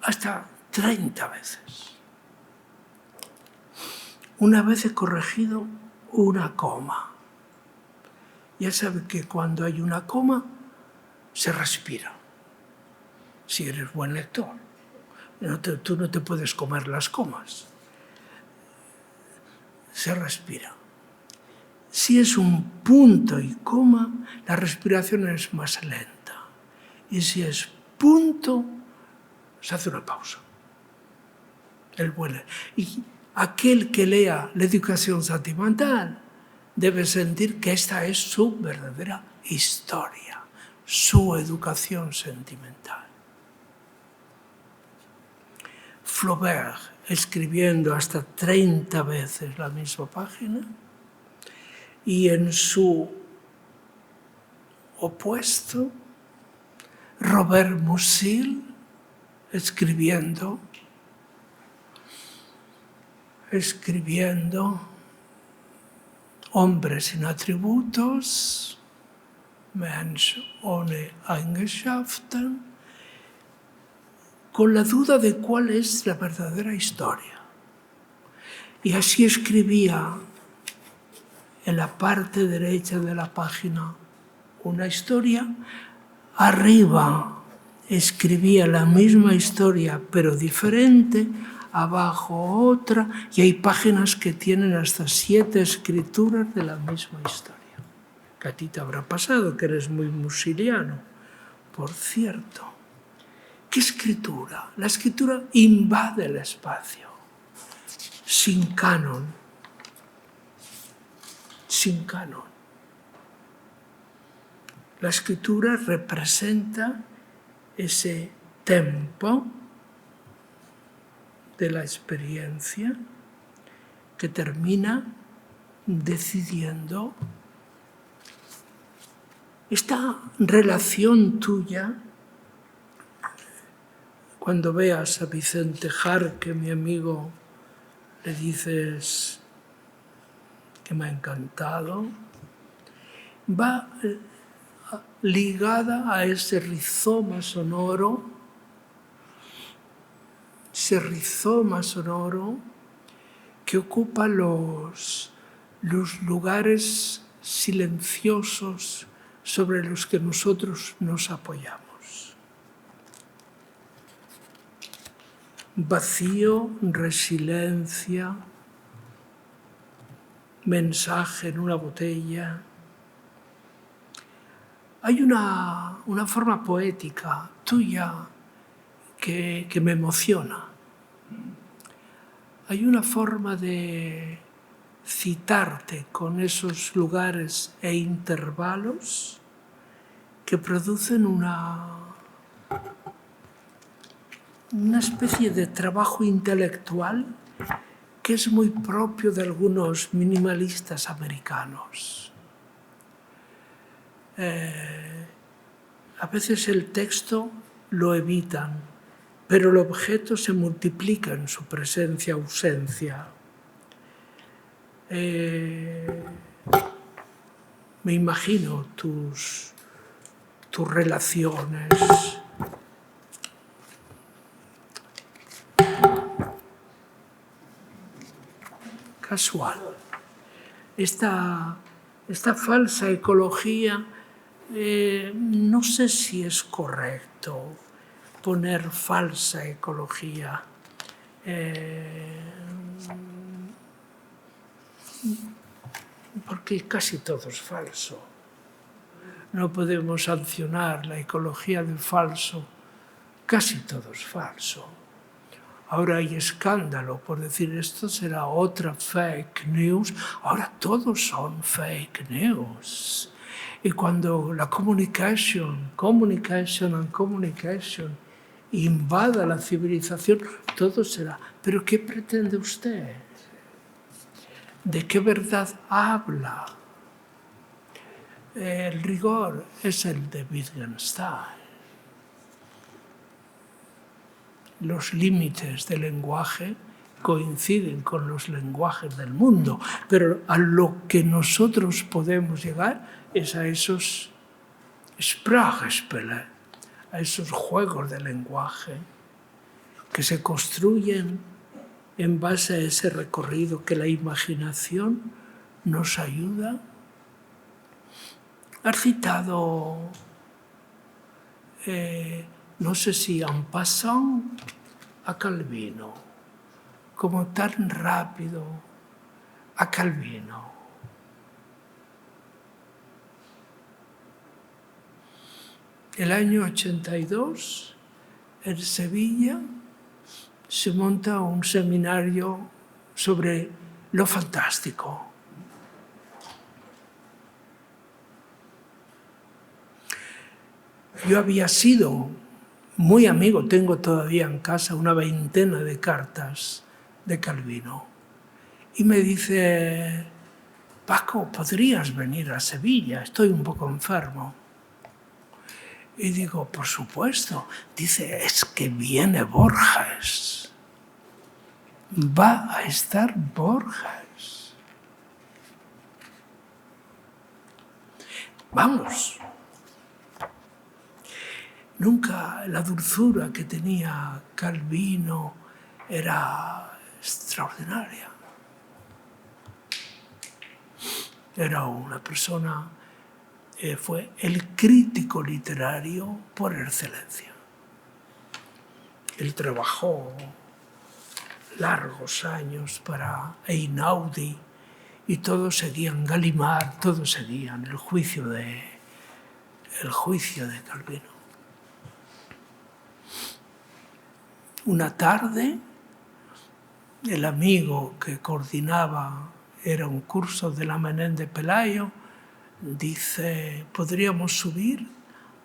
hasta 30 veces. Una vez he corregido una coma. Ya sabe que cuando hay una coma, se respira. Si eres buen lector. Tú no te puedes comer las comas. Se respira. Si es un punto y coma, la respiración es más lenta. Y si es punto, se hace una pausa. Y aquel que lea l'Éducation sentimentale debe sentir que esta es su verdadera historia, su educación sentimental. Flaubert, escribiendo hasta 30 veces la misma página, y en su opuesto, Robert Musil, escribiendo Hombre sin atributos, Mensch ohne Eigenschaften, con la duda de cuál es la verdadera historia. Y así escribía en la parte derecha de la página una historia, arriba escribía la misma historia pero diferente, abajo otra, y hay páginas que tienen hasta 7 escrituras de la misma historia. Que a ti te habrá pasado, que eres muy musiliano. Por cierto, ¿qué escritura? La escritura invade el espacio, sin canon. Sin canon. La escritura representa ese tempo de la experiencia que termina decidiendo esta relación tuya. Cuando veas a Vicente Jarque, mi amigo, le dices que me ha encantado, va ligada a ese rizoma sonoro que ocupa los lugares silenciosos sobre los que nosotros nos apoyamos. Vacío, resiliencia, mensaje en una botella. Hay una forma poética tuya que me emociona. Hay una forma de citarte con esos lugares e intervalos que producen una especie de trabajo intelectual que es muy propio de algunos minimalistas americanos. A veces el texto lo evitan, pero el objeto se multiplica en su presencia-ausencia. Me imagino tus relaciones. Casual. Esta falsa ecología, no sé si es correcto poner falsa ecología. Porque casi todo es falso. No podemos sancionar la ecología de falso. Casi todo es falso. Ahora hay escándalo por decir esto será otra fake news. Ahora todos son fake news. Y cuando la communication invada la civilización, todo será. ¿Pero qué pretende usted? ¿De qué verdad habla? El rigor es el de Wittgenstein. Los límites del lenguaje coinciden con los lenguajes del mundo, pero a lo que nosotros podemos llegar es a esos Sprachspiele, a esos juegos de lenguaje que se construyen en base a ese recorrido que la imaginación nos ayuda. Has citado, no sé si en passant, a Calvino, como tan rápido a Calvino. El año 82, en Sevilla, se monta un seminario sobre lo fantástico. Yo había sido muy amigo, tengo todavía en casa una veintena de cartas de Calvino. Y me dice, Paco, ¿podrías venir a Sevilla? Estoy un poco enfermo. Y digo, por supuesto. Dice, es que viene Borges. Va a estar Borges. Vamos. Nunca la dulzura que tenía Calvino era extraordinaria. Era una persona, fue el crítico literario por excelencia. Él trabajó largos años para Einaudi y todos seguían Gallimard, todos seguían el juicio de Calvino. Una tarde, el amigo que coordinaba, era un curso de la Menéndez Pelayo, dice, podríamos subir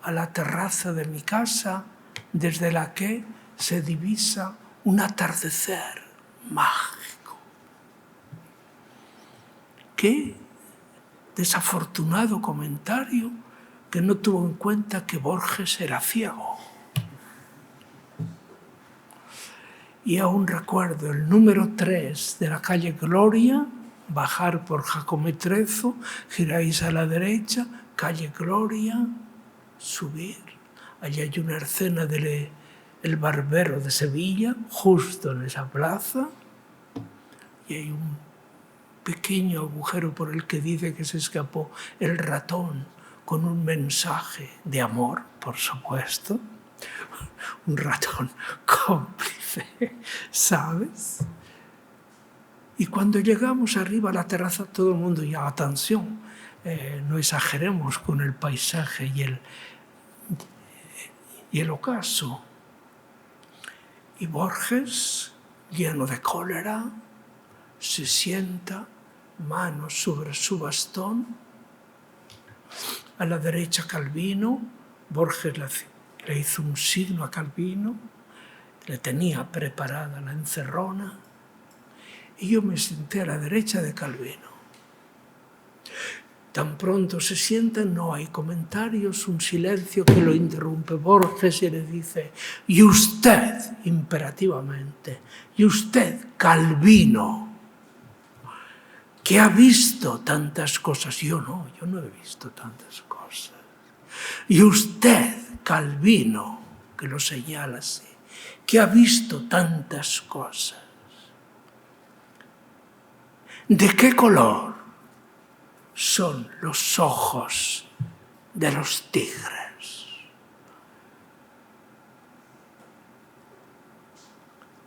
a la terraza de mi casa desde la que se divisa un atardecer mágico. Qué desafortunado comentario que no tuvo en cuenta que Borges era ciego. Y aún recuerdo el número 3 de la calle Gloria, bajar por Jacometrezo, giráis a la derecha, calle Gloria, subir. Allí hay una escena del El Barbero de Sevilla, justo en esa plaza, y hay un pequeño agujero por el que dice que se escapó el ratón con un mensaje de amor, por supuesto. Un ratón cómplice, ¿sabes? Y cuando llegamos arriba a la terraza, todo el mundo ya, atención, no exageremos con el paisaje y el ocaso. Y Borges, lleno de cólera, se sienta, manos sobre su bastón. A la derecha Calvino, Borges le hizo un signo a Calvino, le tenía preparada la encerrona, y yo me senté a la derecha de Calvino. Tan pronto se sientan, no hay comentarios, un silencio que lo interrumpe Borges y le dice, y usted, imperativamente, y usted, Calvino, que ha visto tantas cosas. Yo no he visto tantas cosas. Y usted, Calvino, que lo señala así, que ha visto tantas cosas. ¿De qué color son los ojos de los tigres?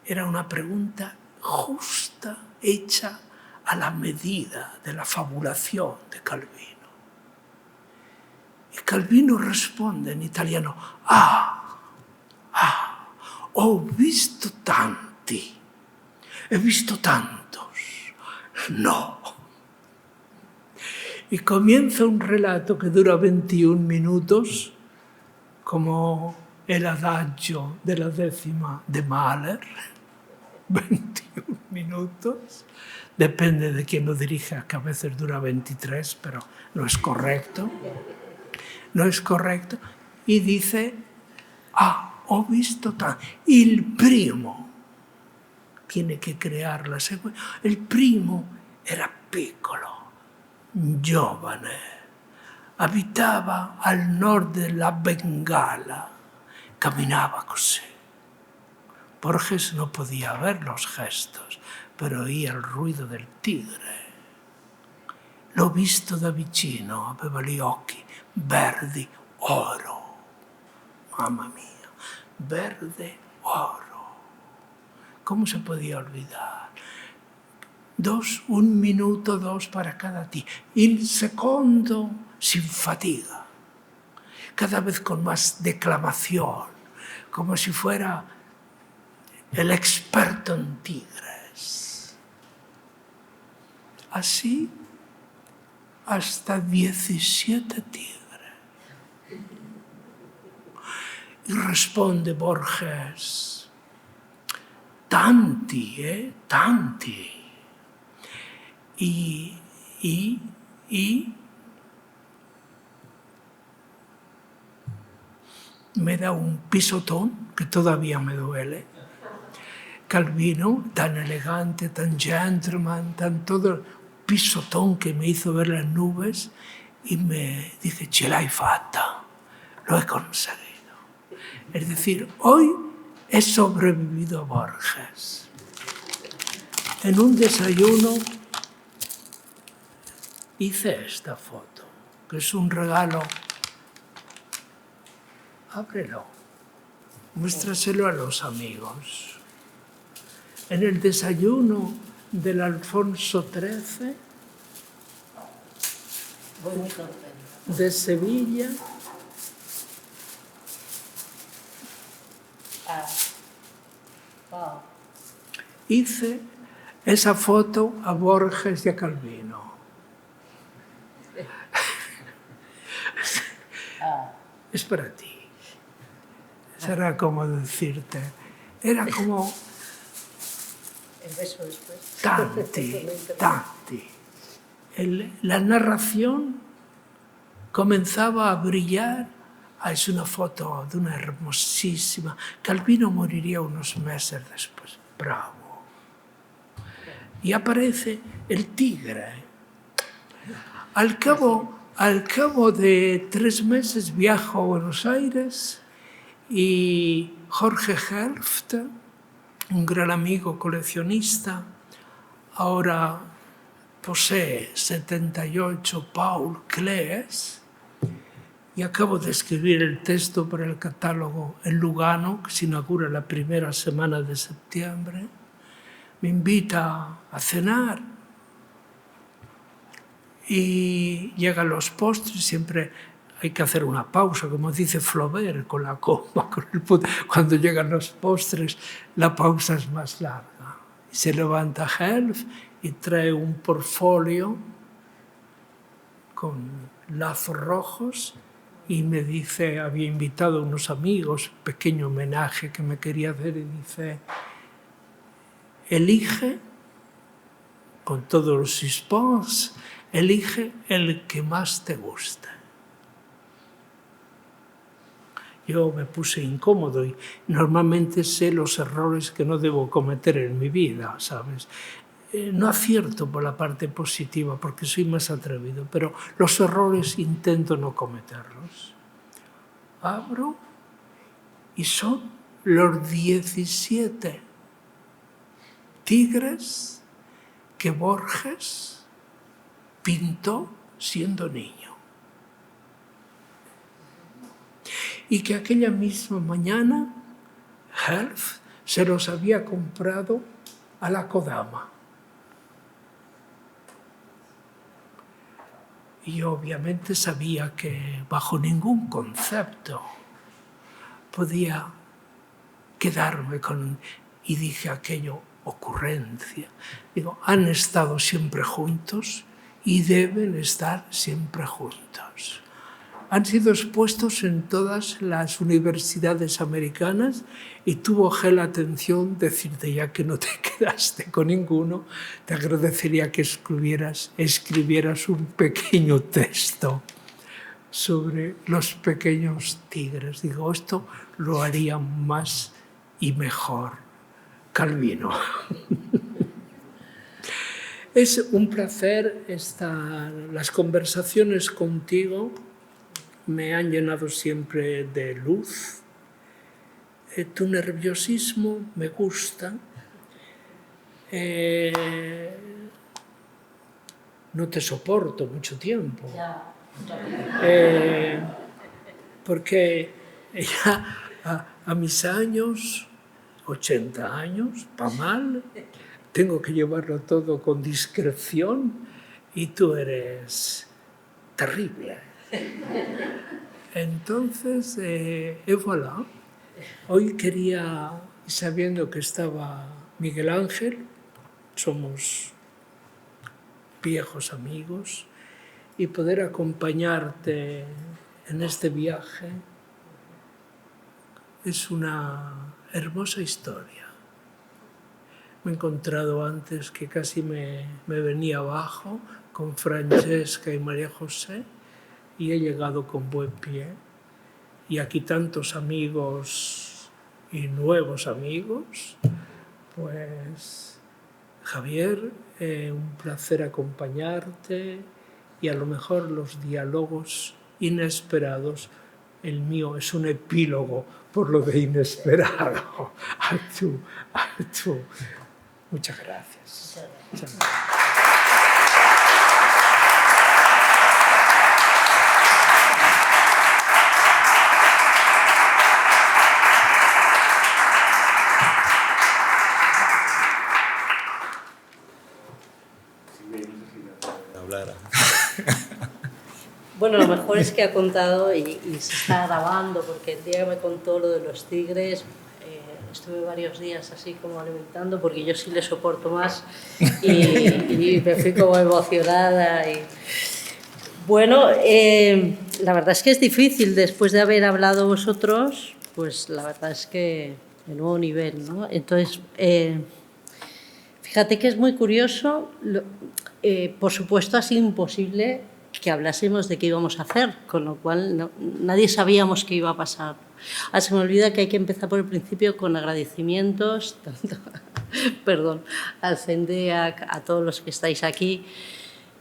Era una pregunta justa, hecha a la medida de la fabulación de Calvino. Y Calvino responde en italiano, ho visto tanti, he visto tantos, no. Y comienza un relato que dura 21 minutos, como el adagio de la décima de Mahler, 21 minutos. Depende de quién lo dirija, que a veces dura 23, pero no es correcto. No es correcto. Y dice, ho visto il primo. Tiene che creare la sequenza. Il primo era piccolo, giovane, abitava al nord della Bengala, caminaba così. Borges no podía ver los gestos, pero oía il ruido del tigre. L'ho visto da vicino, aveva gli occhi verdi, oro. Mamma mia, verde, oro. ¿Cómo se podía olvidar? 1 minuto, 2 para cada día. Il secondo sin fatiga, cada vez con más declamación, como si fuera el experto en tigres. Así hasta 17 tigres. Y responde Borges, tanti, tanti. Y me da un pisotón que todavía me duele. Calvino, tan elegante, tan gentleman, tan todo, pisotón que me hizo ver las nubes y me dice, ce l'hai fatta, lo he conseguido. Es decir, hoy he sobrevivido a Borges. En un desayuno hice esta foto, que es un regalo. Ábrelo, muéstraselo a los amigos. En el desayuno del Alfonso XIII de Sevilla, hice esa foto a Borges y a Calvino. Es para ti. Será como decirte, era como el beso después. Tanti. La narración comenzaba a brillar. Es una foto de una hermosísima. Calvino moriría unos meses después. Bravo. Y aparece el tigre. Al cabo de 3 meses viajo a Buenos Aires y Jorge Helft, un gran amigo coleccionista, ahora posee 78 Paul Klees, y acabo de escribir el texto para el catálogo en Lugano, que se inaugura la primera semana de septiembre. Me invita a cenar y llegan los postres. Siempre hay que hacer una pausa, como dice Flaubert, con la coma, con el punto. Cuando llegan los postres, la pausa es más larga. Se levanta Helf y trae un portfolio con lazos rojos y me dice, había invitado a unos amigos, pequeño homenaje que me quería hacer, y dice, elige, con todos los suspense, elige el que más te guste. Yo me puse incómodo y normalmente sé los errores que no debo cometer en mi vida, ¿sabes? No acierto por la parte positiva porque soy más atrevido, pero los errores intento no cometerlos. Abro y son los 17 tigres que Borges pintó siendo niño. Y que aquella misma mañana Helf se los había comprado a la Kodama. Y yo obviamente sabía que bajo ningún concepto podía quedarme con... Y dije aquello, ocurrencia. Digo, han estado siempre juntos y deben estar siempre juntos. han sido expuestos en todas las universidades americanas y tuvo la atención decirte, ya que no te quedaste con ninguno, te agradecería que escribieras un pequeño texto sobre los pequeños tigres. Digo, esto lo haría más y mejor Calvino. Es un placer las conversaciones contigo me han llenado siempre de luz. Tu nerviosismo me gusta. No te soporto mucho tiempo. Porque ya a mis años, 80 años, pa' mal, tengo que llevarlo todo con discreción y tú eres terrible. Entonces, voilà. Hoy quería, sabiendo que estaba Miguel Ángel, somos viejos amigos, y poder acompañarte en este viaje es una hermosa historia. Me he encontrado antes que casi me venía abajo con Francesca y María José y he llegado con buen pie. Y aquí tantos amigos y nuevos amigos, pues Javier, un placer acompañarte y a lo mejor los diálogos inesperados. El mío es un epílogo por lo de inesperado. Muchas gracias. Muchas gracias. Bueno, lo mejor es que ha contado y se está grabando, porque el día que me contó lo de los tigres, estuve varios días así como alimentando, porque yo sí le soporto más y me fui como emocionada. Bueno, la verdad es que es difícil, después de haber hablado vosotros, pues la verdad es que de nuevo nivel, ¿no? Entonces, fíjate que es muy curioso, por supuesto ha sido imposible que hablásemos de qué íbamos a hacer, con lo cual nadie sabíamos qué iba a pasar. Se me olvida que hay que empezar por el principio con agradecimientos, tanto, perdón, al CENDEAC, a todos los que estáis aquí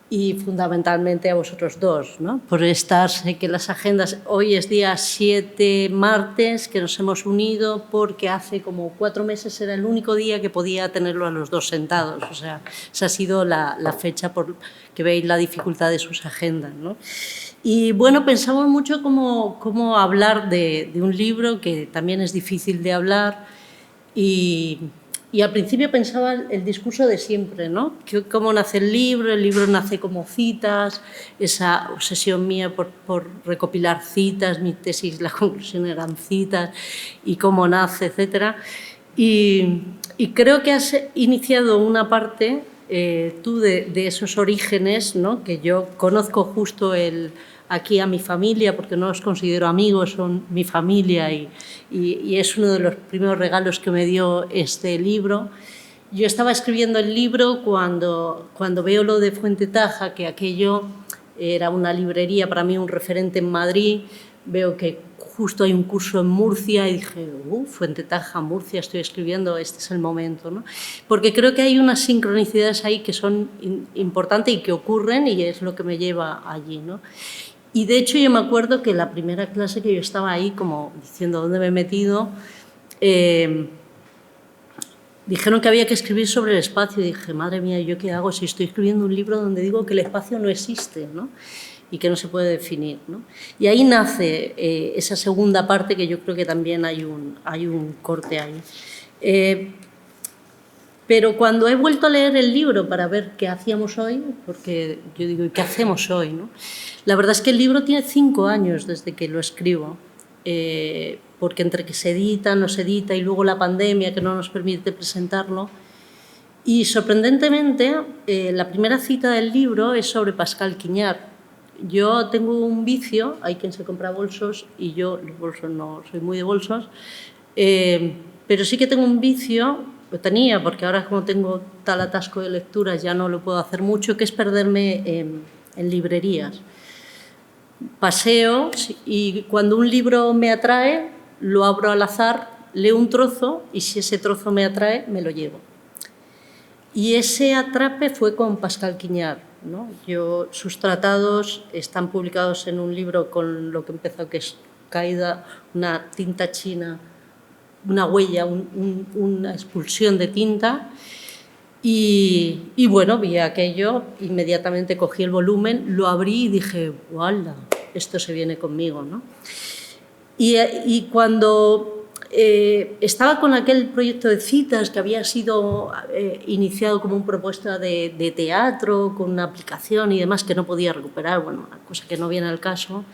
y fundamentalmente a vosotros dos, ¿no? Por estar, sé que las agendas, hoy es día 7 martes, que nos hemos unido porque hace como 4 meses era el único día que podía tenerlo a los dos sentados, o sea, esa ha sido la fecha por que veis la dificultad de sus agendas, ¿no? Y bueno, pensamos mucho cómo hablar de un libro que también es difícil de hablar y al principio pensaba el discurso de siempre, ¿no? Cómo nace el libro nace como citas, esa obsesión mía por recopilar citas, mi tesis, la conclusión eran citas, y cómo nace, etc. Y creo que has iniciado una parte, tú, de esos orígenes, ¿no? Que yo conozco justo aquí a mi familia, porque no los considero amigos, son mi familia y es uno de los primeros regalos que me dio este libro. Yo estaba escribiendo el libro cuando veo lo de Fuente Taja, que aquello era una librería, para mí un referente en Madrid, veo que justo hay un curso en Murcia y dije, Fuente Taja, Murcia, estoy escribiendo, este es el momento, ¿no? Porque creo que hay unas sincronicidades ahí que son importantes y que ocurren y es lo que me lleva allí, ¿no? Y de hecho yo me acuerdo que la primera clase que yo estaba ahí como diciendo dónde me he metido, dijeron que había que escribir sobre el espacio y dije, madre mía, ¿yo qué hago si estoy escribiendo un libro donde digo que el espacio no existe, ¿no? Y que no se puede definir, ¿no? Y ahí nace esa segunda parte que yo creo que también hay un corte ahí. Pero cuando he vuelto a leer el libro para ver qué hacíamos hoy, porque yo digo, ¿y qué hacemos hoy, no? La verdad es que el libro tiene 5 años desde que lo escribo, porque entre que se edita, no se edita y luego la pandemia que no nos permite presentarlo. Y sorprendentemente, la primera cita del libro es sobre Pascal Quignard, Yo tengo un vicio, hay quien se compra bolsos y yo los bolsos no soy muy de bolsos, pero sí que tengo un vicio, lo tenía porque ahora como tengo tal atasco de lecturas ya no lo puedo hacer mucho, que es perderme en librerías. Paseo y cuando un libro me atrae, lo abro al azar, leo un trozo y si ese trozo me atrae, me lo llevo. Y ese atrape fue con Pascal Quignard, ¿no? Sus tratados están publicados en un libro con lo que empezó, que es Caída, una tinta china, una huella, una expulsión de tinta. Y bueno, vi aquello, inmediatamente cogí el volumen, lo abrí y dije, ¡wala! Esto se viene conmigo, ¿no? Y cuando estaba con aquel proyecto de citas que había sido iniciado como una propuesta de teatro, con una aplicación y demás que no podía recuperar, bueno, una cosa que no viene al caso,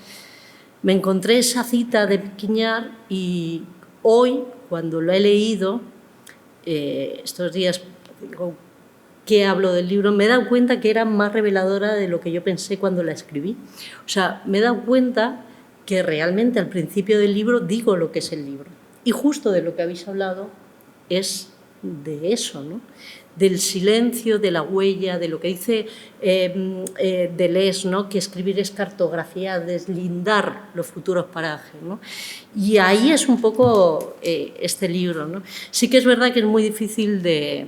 me encontré esa cita de Quignard y hoy, cuando lo he leído, estos días, digo, ¿qué hablo del libro? Me he dado cuenta que era más reveladora de lo que yo pensé cuando la escribí. O sea, me he dado cuenta que realmente al principio del libro digo lo que es el libro. Y justo de lo que habéis hablado es de eso, ¿no? Del silencio, de la huella, de lo que dice Deleuze, ¿no? Que escribir es cartografiar, deslindar los futuros parajes, ¿no? Y ahí es un poco este libro, ¿no? Sí que es verdad que es muy difícil de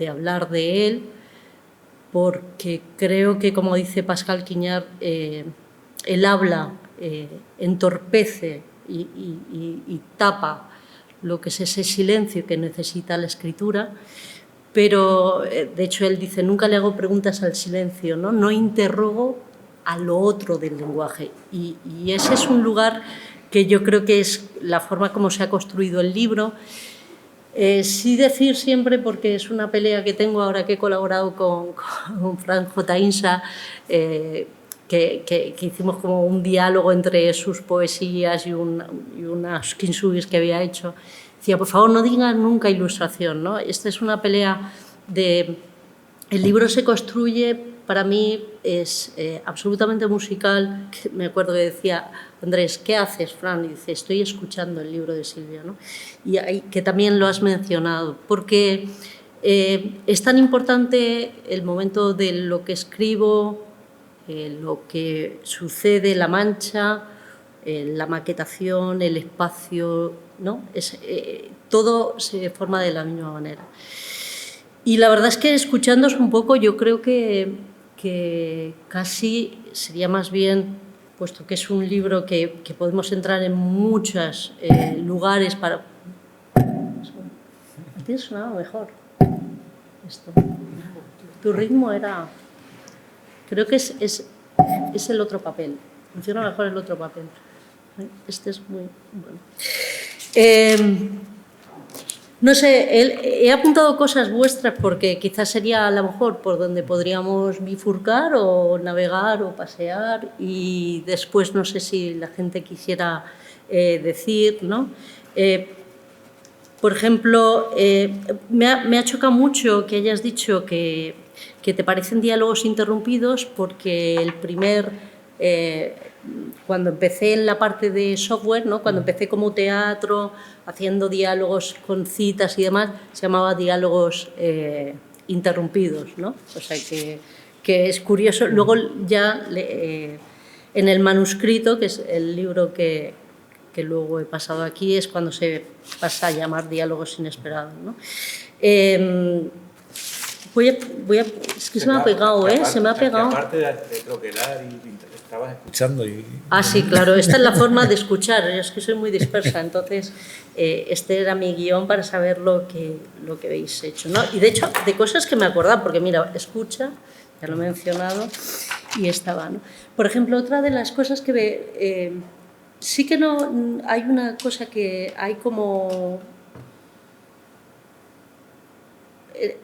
hablar de él, porque creo que, como dice Pascal Quignard, el habla entorpece y tapa lo que es ese silencio que necesita la escritura, pero de hecho él dice, nunca le hago preguntas al silencio, no interrogo a lo otro del lenguaje. Y ese es un lugar que yo creo que es la forma como se ha construido el libro. Sí decir siempre, porque es una pelea que tengo ahora que he colaborado con Frank J. Insa, que hicimos como un diálogo entre sus poesías y unas kintsugis que había hecho. Decía, por favor, no digas nunca ilustración, ¿no? Esta es una pelea de... El libro se construye, para mí, es absolutamente musical. Me acuerdo que decía, Andrés, ¿qué haces, Fran? Y dice, estoy escuchando el libro de Silvia, ¿no? Y que también lo has mencionado, porque es tan importante el momento de lo que escribo, lo que sucede, la mancha, la maquetación, el espacio, ¿no? Todo se forma de la misma manera. Y la verdad es que escuchándos un poco, yo creo que casi sería más bien, puesto que es un libro que podemos entrar en muchos lugares para... ¿Tienes sonado mejor? Esto. Tu ritmo era... Creo que es el otro papel. Funciona mejor el otro papel. Este es muy... bueno. No sé, he apuntado cosas vuestras porque quizás sería a lo mejor por donde podríamos bifurcar o navegar o pasear y después no sé si la gente quisiera decir, ¿no? Por ejemplo, me ha chocado mucho que hayas dicho que te parecen diálogos interrumpidos porque el primer... cuando empecé en la parte de software, ¿no? Cuando empecé como teatro, haciendo diálogos con citas y demás, se llamaba diálogos interrumpidos, ¿no? O sea que es curioso. Luego ya en el manuscrito, que es el libro que luego he pasado aquí, es cuando se pasa a llamar diálogos inesperados, ¿no? Es que se me ha pegado, ¿eh? Se me ha pegado. Aparte de troquelar y estabas escuchando y... Ah, sí, claro. Esta es la forma de escuchar. Es que soy muy dispersa, entonces este era mi guión para saber lo que habéis hecho, ¿no? Y de hecho, de cosas que me acordaba, porque mira, escucha, ya lo he mencionado, y estaba, ¿no? Por ejemplo, otra de las cosas que sí que no... Hay una cosa que hay como...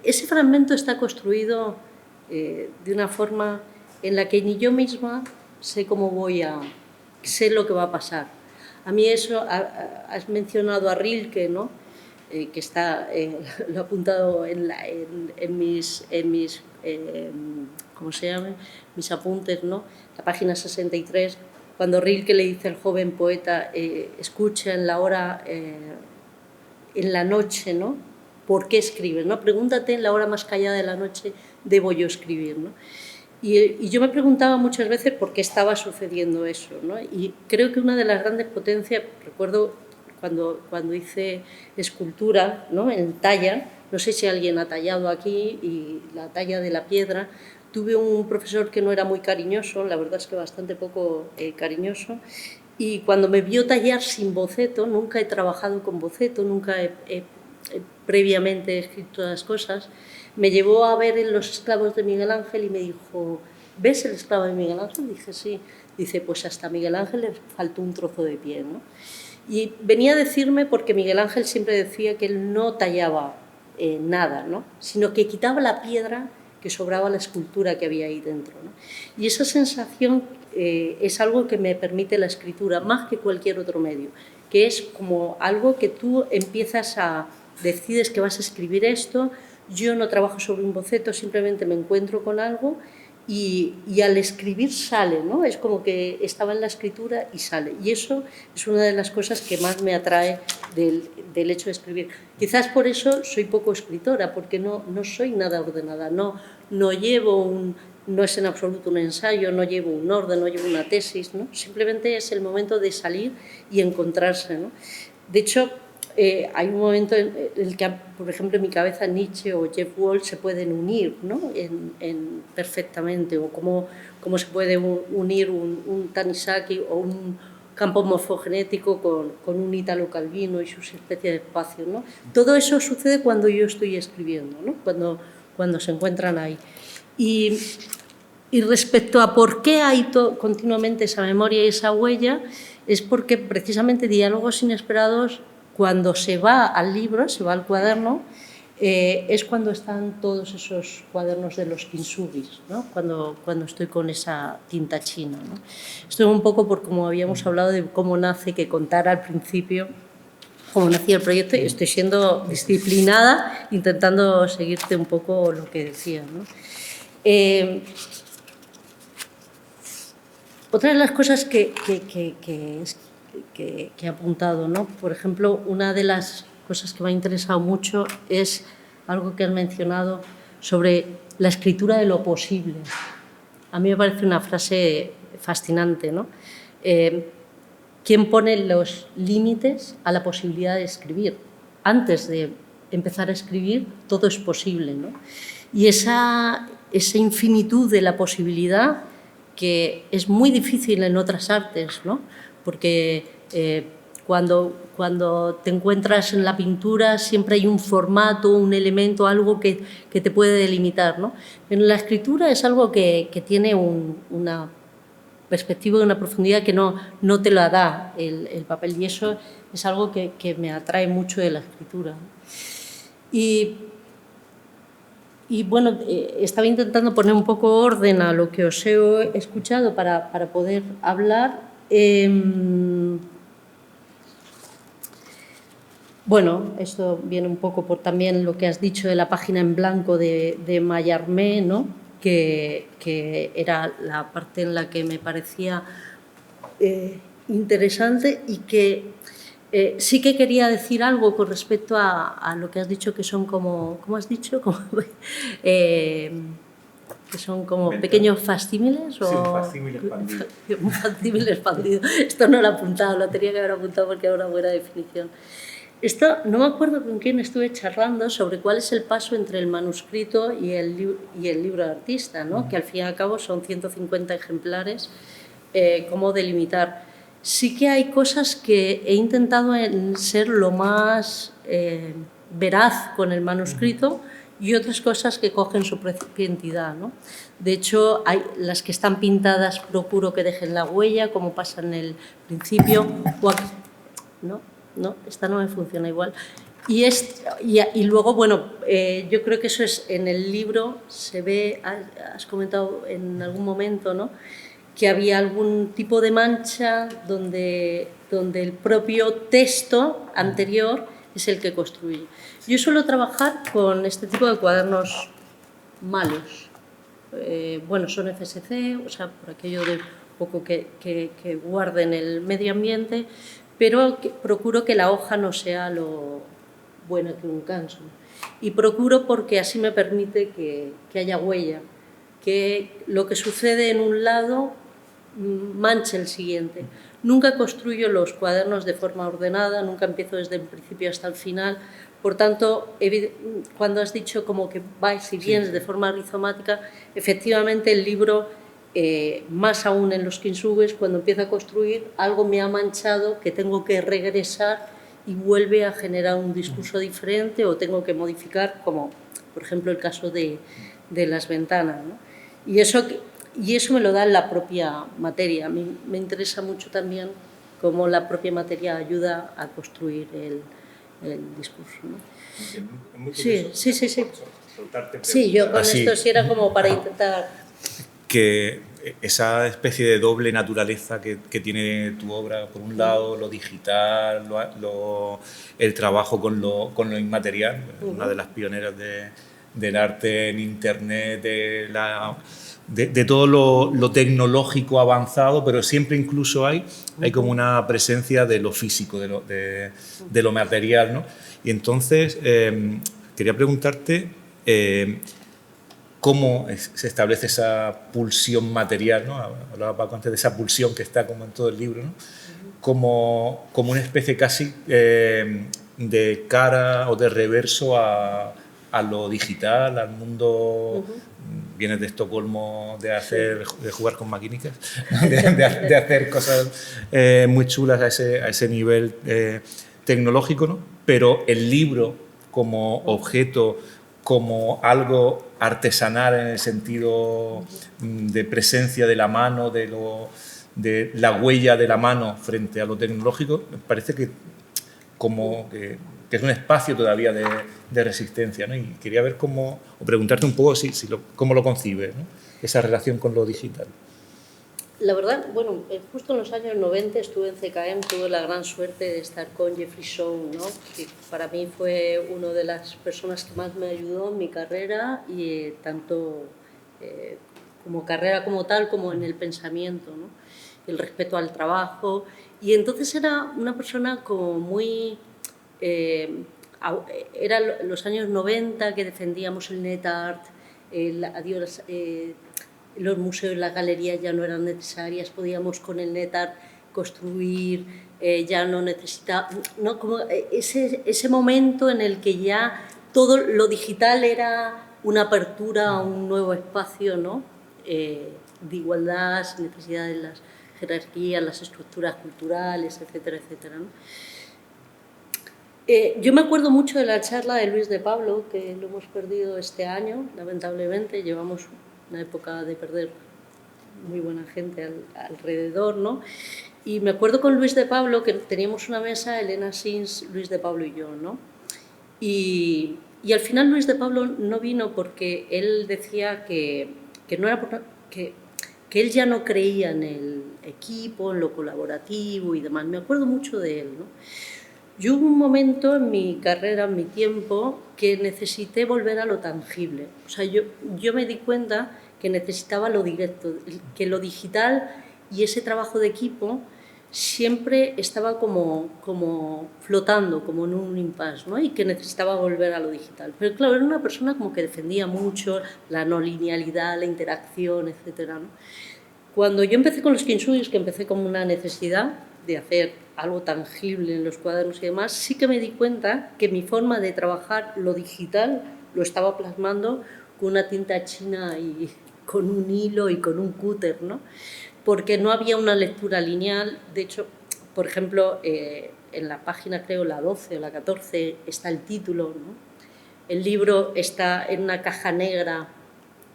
Ese fragmento está construido de una forma en la que ni yo misma sé sé lo que va a pasar. A mí eso, has mencionado a Rilke, ¿no? que está, lo he apuntado en mis ¿cómo se llama? Mis apuntes, ¿no? La página 63, cuando Rilke le dice al joven poeta, escucha en la hora, en la noche, ¿no? ¿Por qué escribes? ¿No? Pregúntate en la hora más callada de la noche, ¿debo yo escribir? ¿No? Y yo me preguntaba muchas veces por qué estaba sucediendo eso, ¿no? Y creo que una de las grandes potencias, recuerdo cuando hice escultura, ¿no? En talla, no sé si alguien ha tallado aquí, y la talla de la piedra, tuve un profesor que no era muy cariñoso, la verdad es que bastante poco cariñoso, y cuando me vio tallar sin boceto, nunca he trabajado con boceto, nunca previamente he escrito las cosas, me llevó a ver en Los esclavos de Miguel Ángel y me dijo, ¿ves el esclavo de Miguel Ángel? Dije, sí. Dice, pues hasta a Miguel Ángel le faltó un trozo de piel, ¿no? Y venía a decirme, porque Miguel Ángel siempre decía que él no tallaba nada, ¿no? Sino que quitaba la piedra que sobraba la escultura que había ahí dentro, ¿no? Y esa sensación es algo que me permite la escritura, más que cualquier otro medio, que es como algo que tú empiezas decides que vas a escribir esto. Yo no trabajo sobre un boceto, simplemente me encuentro con algo y al escribir sale, ¿no? Es como que estaba en la escritura y sale. Y eso es una de las cosas que más me atrae del hecho de escribir. Quizás por eso soy poco escritora, porque no soy nada ordenada, no llevo no es en absoluto un ensayo, no llevo un orden, no llevo una tesis, ¿no? Simplemente es el momento de salir y encontrarse, ¿no? De hecho, hay un momento en el que, por ejemplo, en mi cabeza Nietzsche o Jeff Walsh se pueden unir, ¿no? Perfectamente, o cómo se puede unir un Tanizaki o un campo morfogenético con un Italo Calvino y sus especies de espacios, ¿no? Todo eso sucede cuando yo estoy escribiendo, ¿no? Cuando se encuentran ahí. Y respecto a por qué hay continuamente esa memoria y esa huella, es porque precisamente Diálogos inesperados, cuando se va al libro, se va al cuaderno, es cuando están todos esos cuadernos de los kintsugis, ¿no? Cuando estoy con esa tinta china, ¿no? Esto es un poco por como habíamos hablado de cómo nace, que contara al principio cómo nacía el proyecto, y estoy siendo disciplinada, intentando seguirte un poco lo que decías, ¿no? Otra de las cosas que he apuntado, ¿no? Por ejemplo, una de las cosas que me ha interesado mucho es algo que has mencionado sobre la escritura de lo posible. A mí me parece una frase fascinante, ¿no? ¿Quién pone los límites a la posibilidad de escribir? Antes de empezar a escribir, todo es posible, ¿no? Y esa infinitud de la posibilidad, que es muy difícil en otras artes, ¿no? Porque cuando te encuentras en la pintura siempre hay un formato, un elemento, algo que te puede delimitar, ¿no? En la escritura es algo que tiene una perspectiva y una profundidad que no te la da el papel, y eso es algo que me atrae mucho de la escritura. Y bueno, estaba intentando poner un poco orden a lo que os he escuchado para poder hablar. Bueno, esto viene un poco por también lo que has dicho de la página en blanco de Mallarmé, ¿no? Que era la parte en la que me parecía interesante, y que sí que quería decir algo con respecto a lo que has dicho, que son como, ¿cómo has dicho? Que son como pequeños facsímiles. Sí, un facsímil expandido. Un facsímil expandido. Esto no lo he apuntado, lo tenía que haber apuntado porque era una buena definición. Esto, no me acuerdo con quién estuve charlando sobre cuál es el paso entre el manuscrito y el libro de artista, ¿no? Que al fin y al cabo son 150 ejemplares, cómo delimitar. Sí que hay cosas que he intentado ser lo más veraz con el manuscrito, y otras cosas que cogen su propia entidad, ¿no? De hecho, las que están pintadas procuro que dejen la huella, como pasa en el principio. No, esta no me funciona igual. Y luego, bueno, yo creo que eso es en el libro, se ve, has comentado en algún momento, ¿no?, que había algún tipo de mancha donde el propio texto anterior es el que construye. Yo suelo trabajar con este tipo de cuadernos malos. Bueno, son FSC, o sea, por aquello de poco que guarden el medio ambiente, pero procuro que la hoja no sea lo bueno que un canso. Y procuro porque así me permite que haya huella, que lo que sucede en un lado manche el siguiente. Nunca construyo los cuadernos de forma ordenada, nunca empiezo desde el principio hasta el final. Por tanto, cuando has dicho como que vais y vienes de forma rizomática, efectivamente el libro, más aún en los kintsuges, cuando empiezo a construir, algo me ha manchado que tengo que regresar y vuelve a generar un discurso diferente o tengo que modificar, como por ejemplo el caso de las ventanas, ¿no? Y eso me lo da la propia materia. A mí me interesa mucho también cómo la propia materia ayuda a construir el discurso, ¿no? Sí. Sí, yo con esto sí era como para intentar... Que esa especie de doble naturaleza que tiene tu obra, por un lado lo digital, el trabajo con lo inmaterial, una de las pioneras del arte en Internet, de todo lo tecnológico avanzado, pero siempre incluso hay como una presencia de lo físico, de lo material, ¿no? Y entonces quería preguntarte cómo se establece esa pulsión material, ¿no? Hablaba Paco antes de esa pulsión que está como en todo el libro, ¿no? Como una especie casi de cara o de reverso a lo digital, al mundo. Vienes de Estocolmo de jugar con maquinitas, de hacer cosas muy chulas a ese nivel tecnológico, ¿no? Pero el libro como objeto, como algo artesanal en el sentido de presencia de la mano, de la huella de la mano frente a lo tecnológico, me parece que es un espacio todavía de resistencia, ¿no? Y quería ver o preguntarte un poco cómo lo concibes, ¿no? Esa relación con lo digital. La verdad, bueno, justo en los años 90 estuve en CKM, tuve la gran suerte de estar con Jeffrey Shaw, ¿no? Que para mí fue una de las personas que más me ayudó en mi carrera, y tanto como carrera como tal, como en el pensamiento, ¿no? El respeto al trabajo. Y entonces era una persona como muy... era los años 90 que defendíamos el net art, los museos, las galerías ya no eran necesarias, podíamos con el net art construir, ya no necesitaba, ¿no? Como ese momento en el que ya todo lo digital era una apertura a un nuevo espacio, ¿no? De igualdad, sin necesidad de las jerarquías, las estructuras culturales, etcétera, etcétera, ¿no? Yo me acuerdo mucho de la charla de Luis de Pablo, que lo hemos perdido este año, lamentablemente. Llevamos una época de perder muy buena gente alrededor, ¿no? Y me acuerdo con Luis de Pablo que teníamos una mesa, Elena Sins, Luis de Pablo y yo, ¿no? Y al final Luis de Pablo no vino porque él decía que no era que él ya no creía en el equipo, en lo colaborativo y demás. Me acuerdo mucho de él, ¿no? Yo hubo un momento en mi carrera, en mi tiempo, que necesité volver a lo tangible. O sea, yo me di cuenta que necesitaba lo directo, que lo digital y ese trabajo de equipo siempre estaba como flotando, como en un impasse, ¿no? Y que necesitaba volver a lo digital. Pero claro, era una persona como que defendía mucho la no linealidad, la interacción, etc., ¿no? Cuando yo empecé con los kintsugis, que empecé como una necesidad de hacer algo tangible en los cuadernos y demás, sí que me di cuenta que mi forma de trabajar lo digital lo estaba plasmando con una tinta china y con un hilo y con un cúter, ¿no? Porque no había una lectura lineal. De hecho, por ejemplo, en la página, creo, la 12 o la 14, está el título, ¿no? El libro está en una caja negra.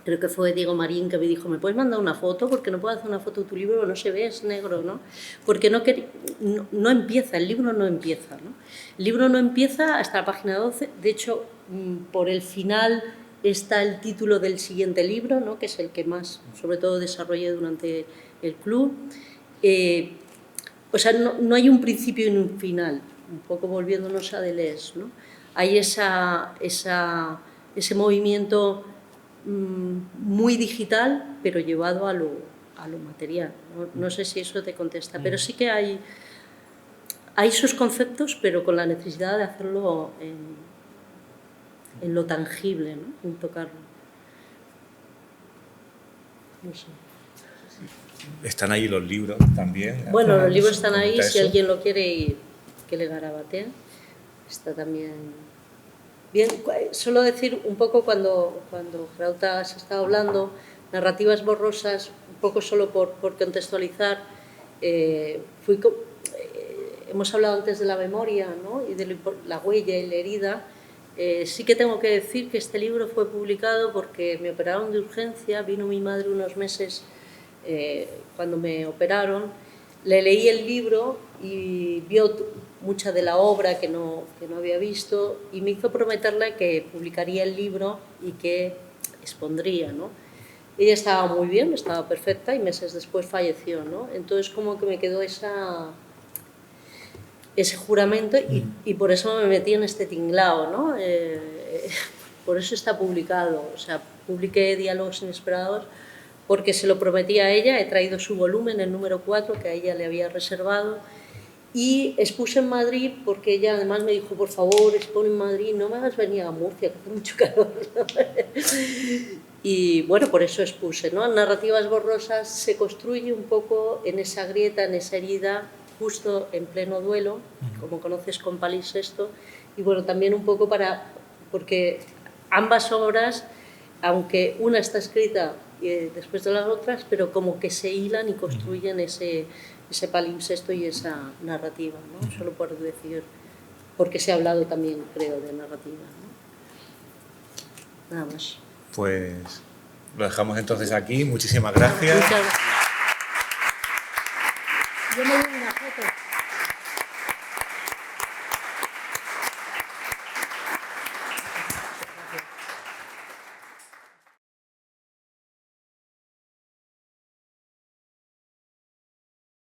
Creo que fue Diego Marín que me dijo, ¿me puedes mandar una foto? Porque no puedo hacer una foto de tu libro, no se ve, es negro, ¿no? Porque no empieza, el libro no empieza, ¿no? El libro no empieza hasta la página 12. De hecho, por el final está el título del siguiente libro, ¿no? Que es el que más, sobre todo, desarrollé durante el club. O sea, no hay un principio y un final. un poco volviéndonos a Deleuze, ¿no? Hay ese movimiento muy digital, pero llevado a lo material. No sé si eso te contesta, pero sí que hay sus conceptos, pero con la necesidad de hacerlo en lo tangible, ¿no? En tocarlo. No sé. Están ahí los libros también. Bueno, los libros están ahí, ¿Comenta si eso? alguien lo quiere ir, que le garabatea. Está también... Bien, solo decir un poco cuando Gerauta se estaba hablando, narrativas borrosas, un poco solo por contextualizar, hemos hablado antes de la memoria, ¿no? Y de la huella y la herida. Sí que tengo que decir que este libro fue publicado porque me operaron de urgencia, vino mi madre unos meses cuando me operaron, le leí el libro y vio mucha de la obra que no había visto y me hizo prometerle que publicaría el libro y que expondría, ¿no? Ella estaba muy bien, estaba perfecta y meses después falleció, ¿no? Entonces como que me quedó ese juramento y por eso me metí en este tinglao, ¿no? Por eso está publicado, o sea, publiqué Diálogos Inesperados porque se lo prometí a ella, he traído su volumen, el número 4, que a ella le había reservado, y expuse en Madrid porque ella además me dijo, por favor, expone en Madrid, no me hagas venir a Murcia, que hace mucho calor. Y bueno, por eso expuse, ¿no? Narrativas borrosas se construye un poco en esa grieta, en esa herida, justo en pleno duelo, como conoces con Palimpsesto, y bueno, también un poco porque ambas obras, aunque una está escrita después de las otras, pero como que se hilan y construyen ese palimpsesto y esa narrativa, ¿no? Solo por decir, porque se ha hablado también, creo, de narrativa, ¿no? Nada más. Pues lo dejamos entonces aquí. Muchísimas gracias. Muchas gracias. Yo me doy una foto.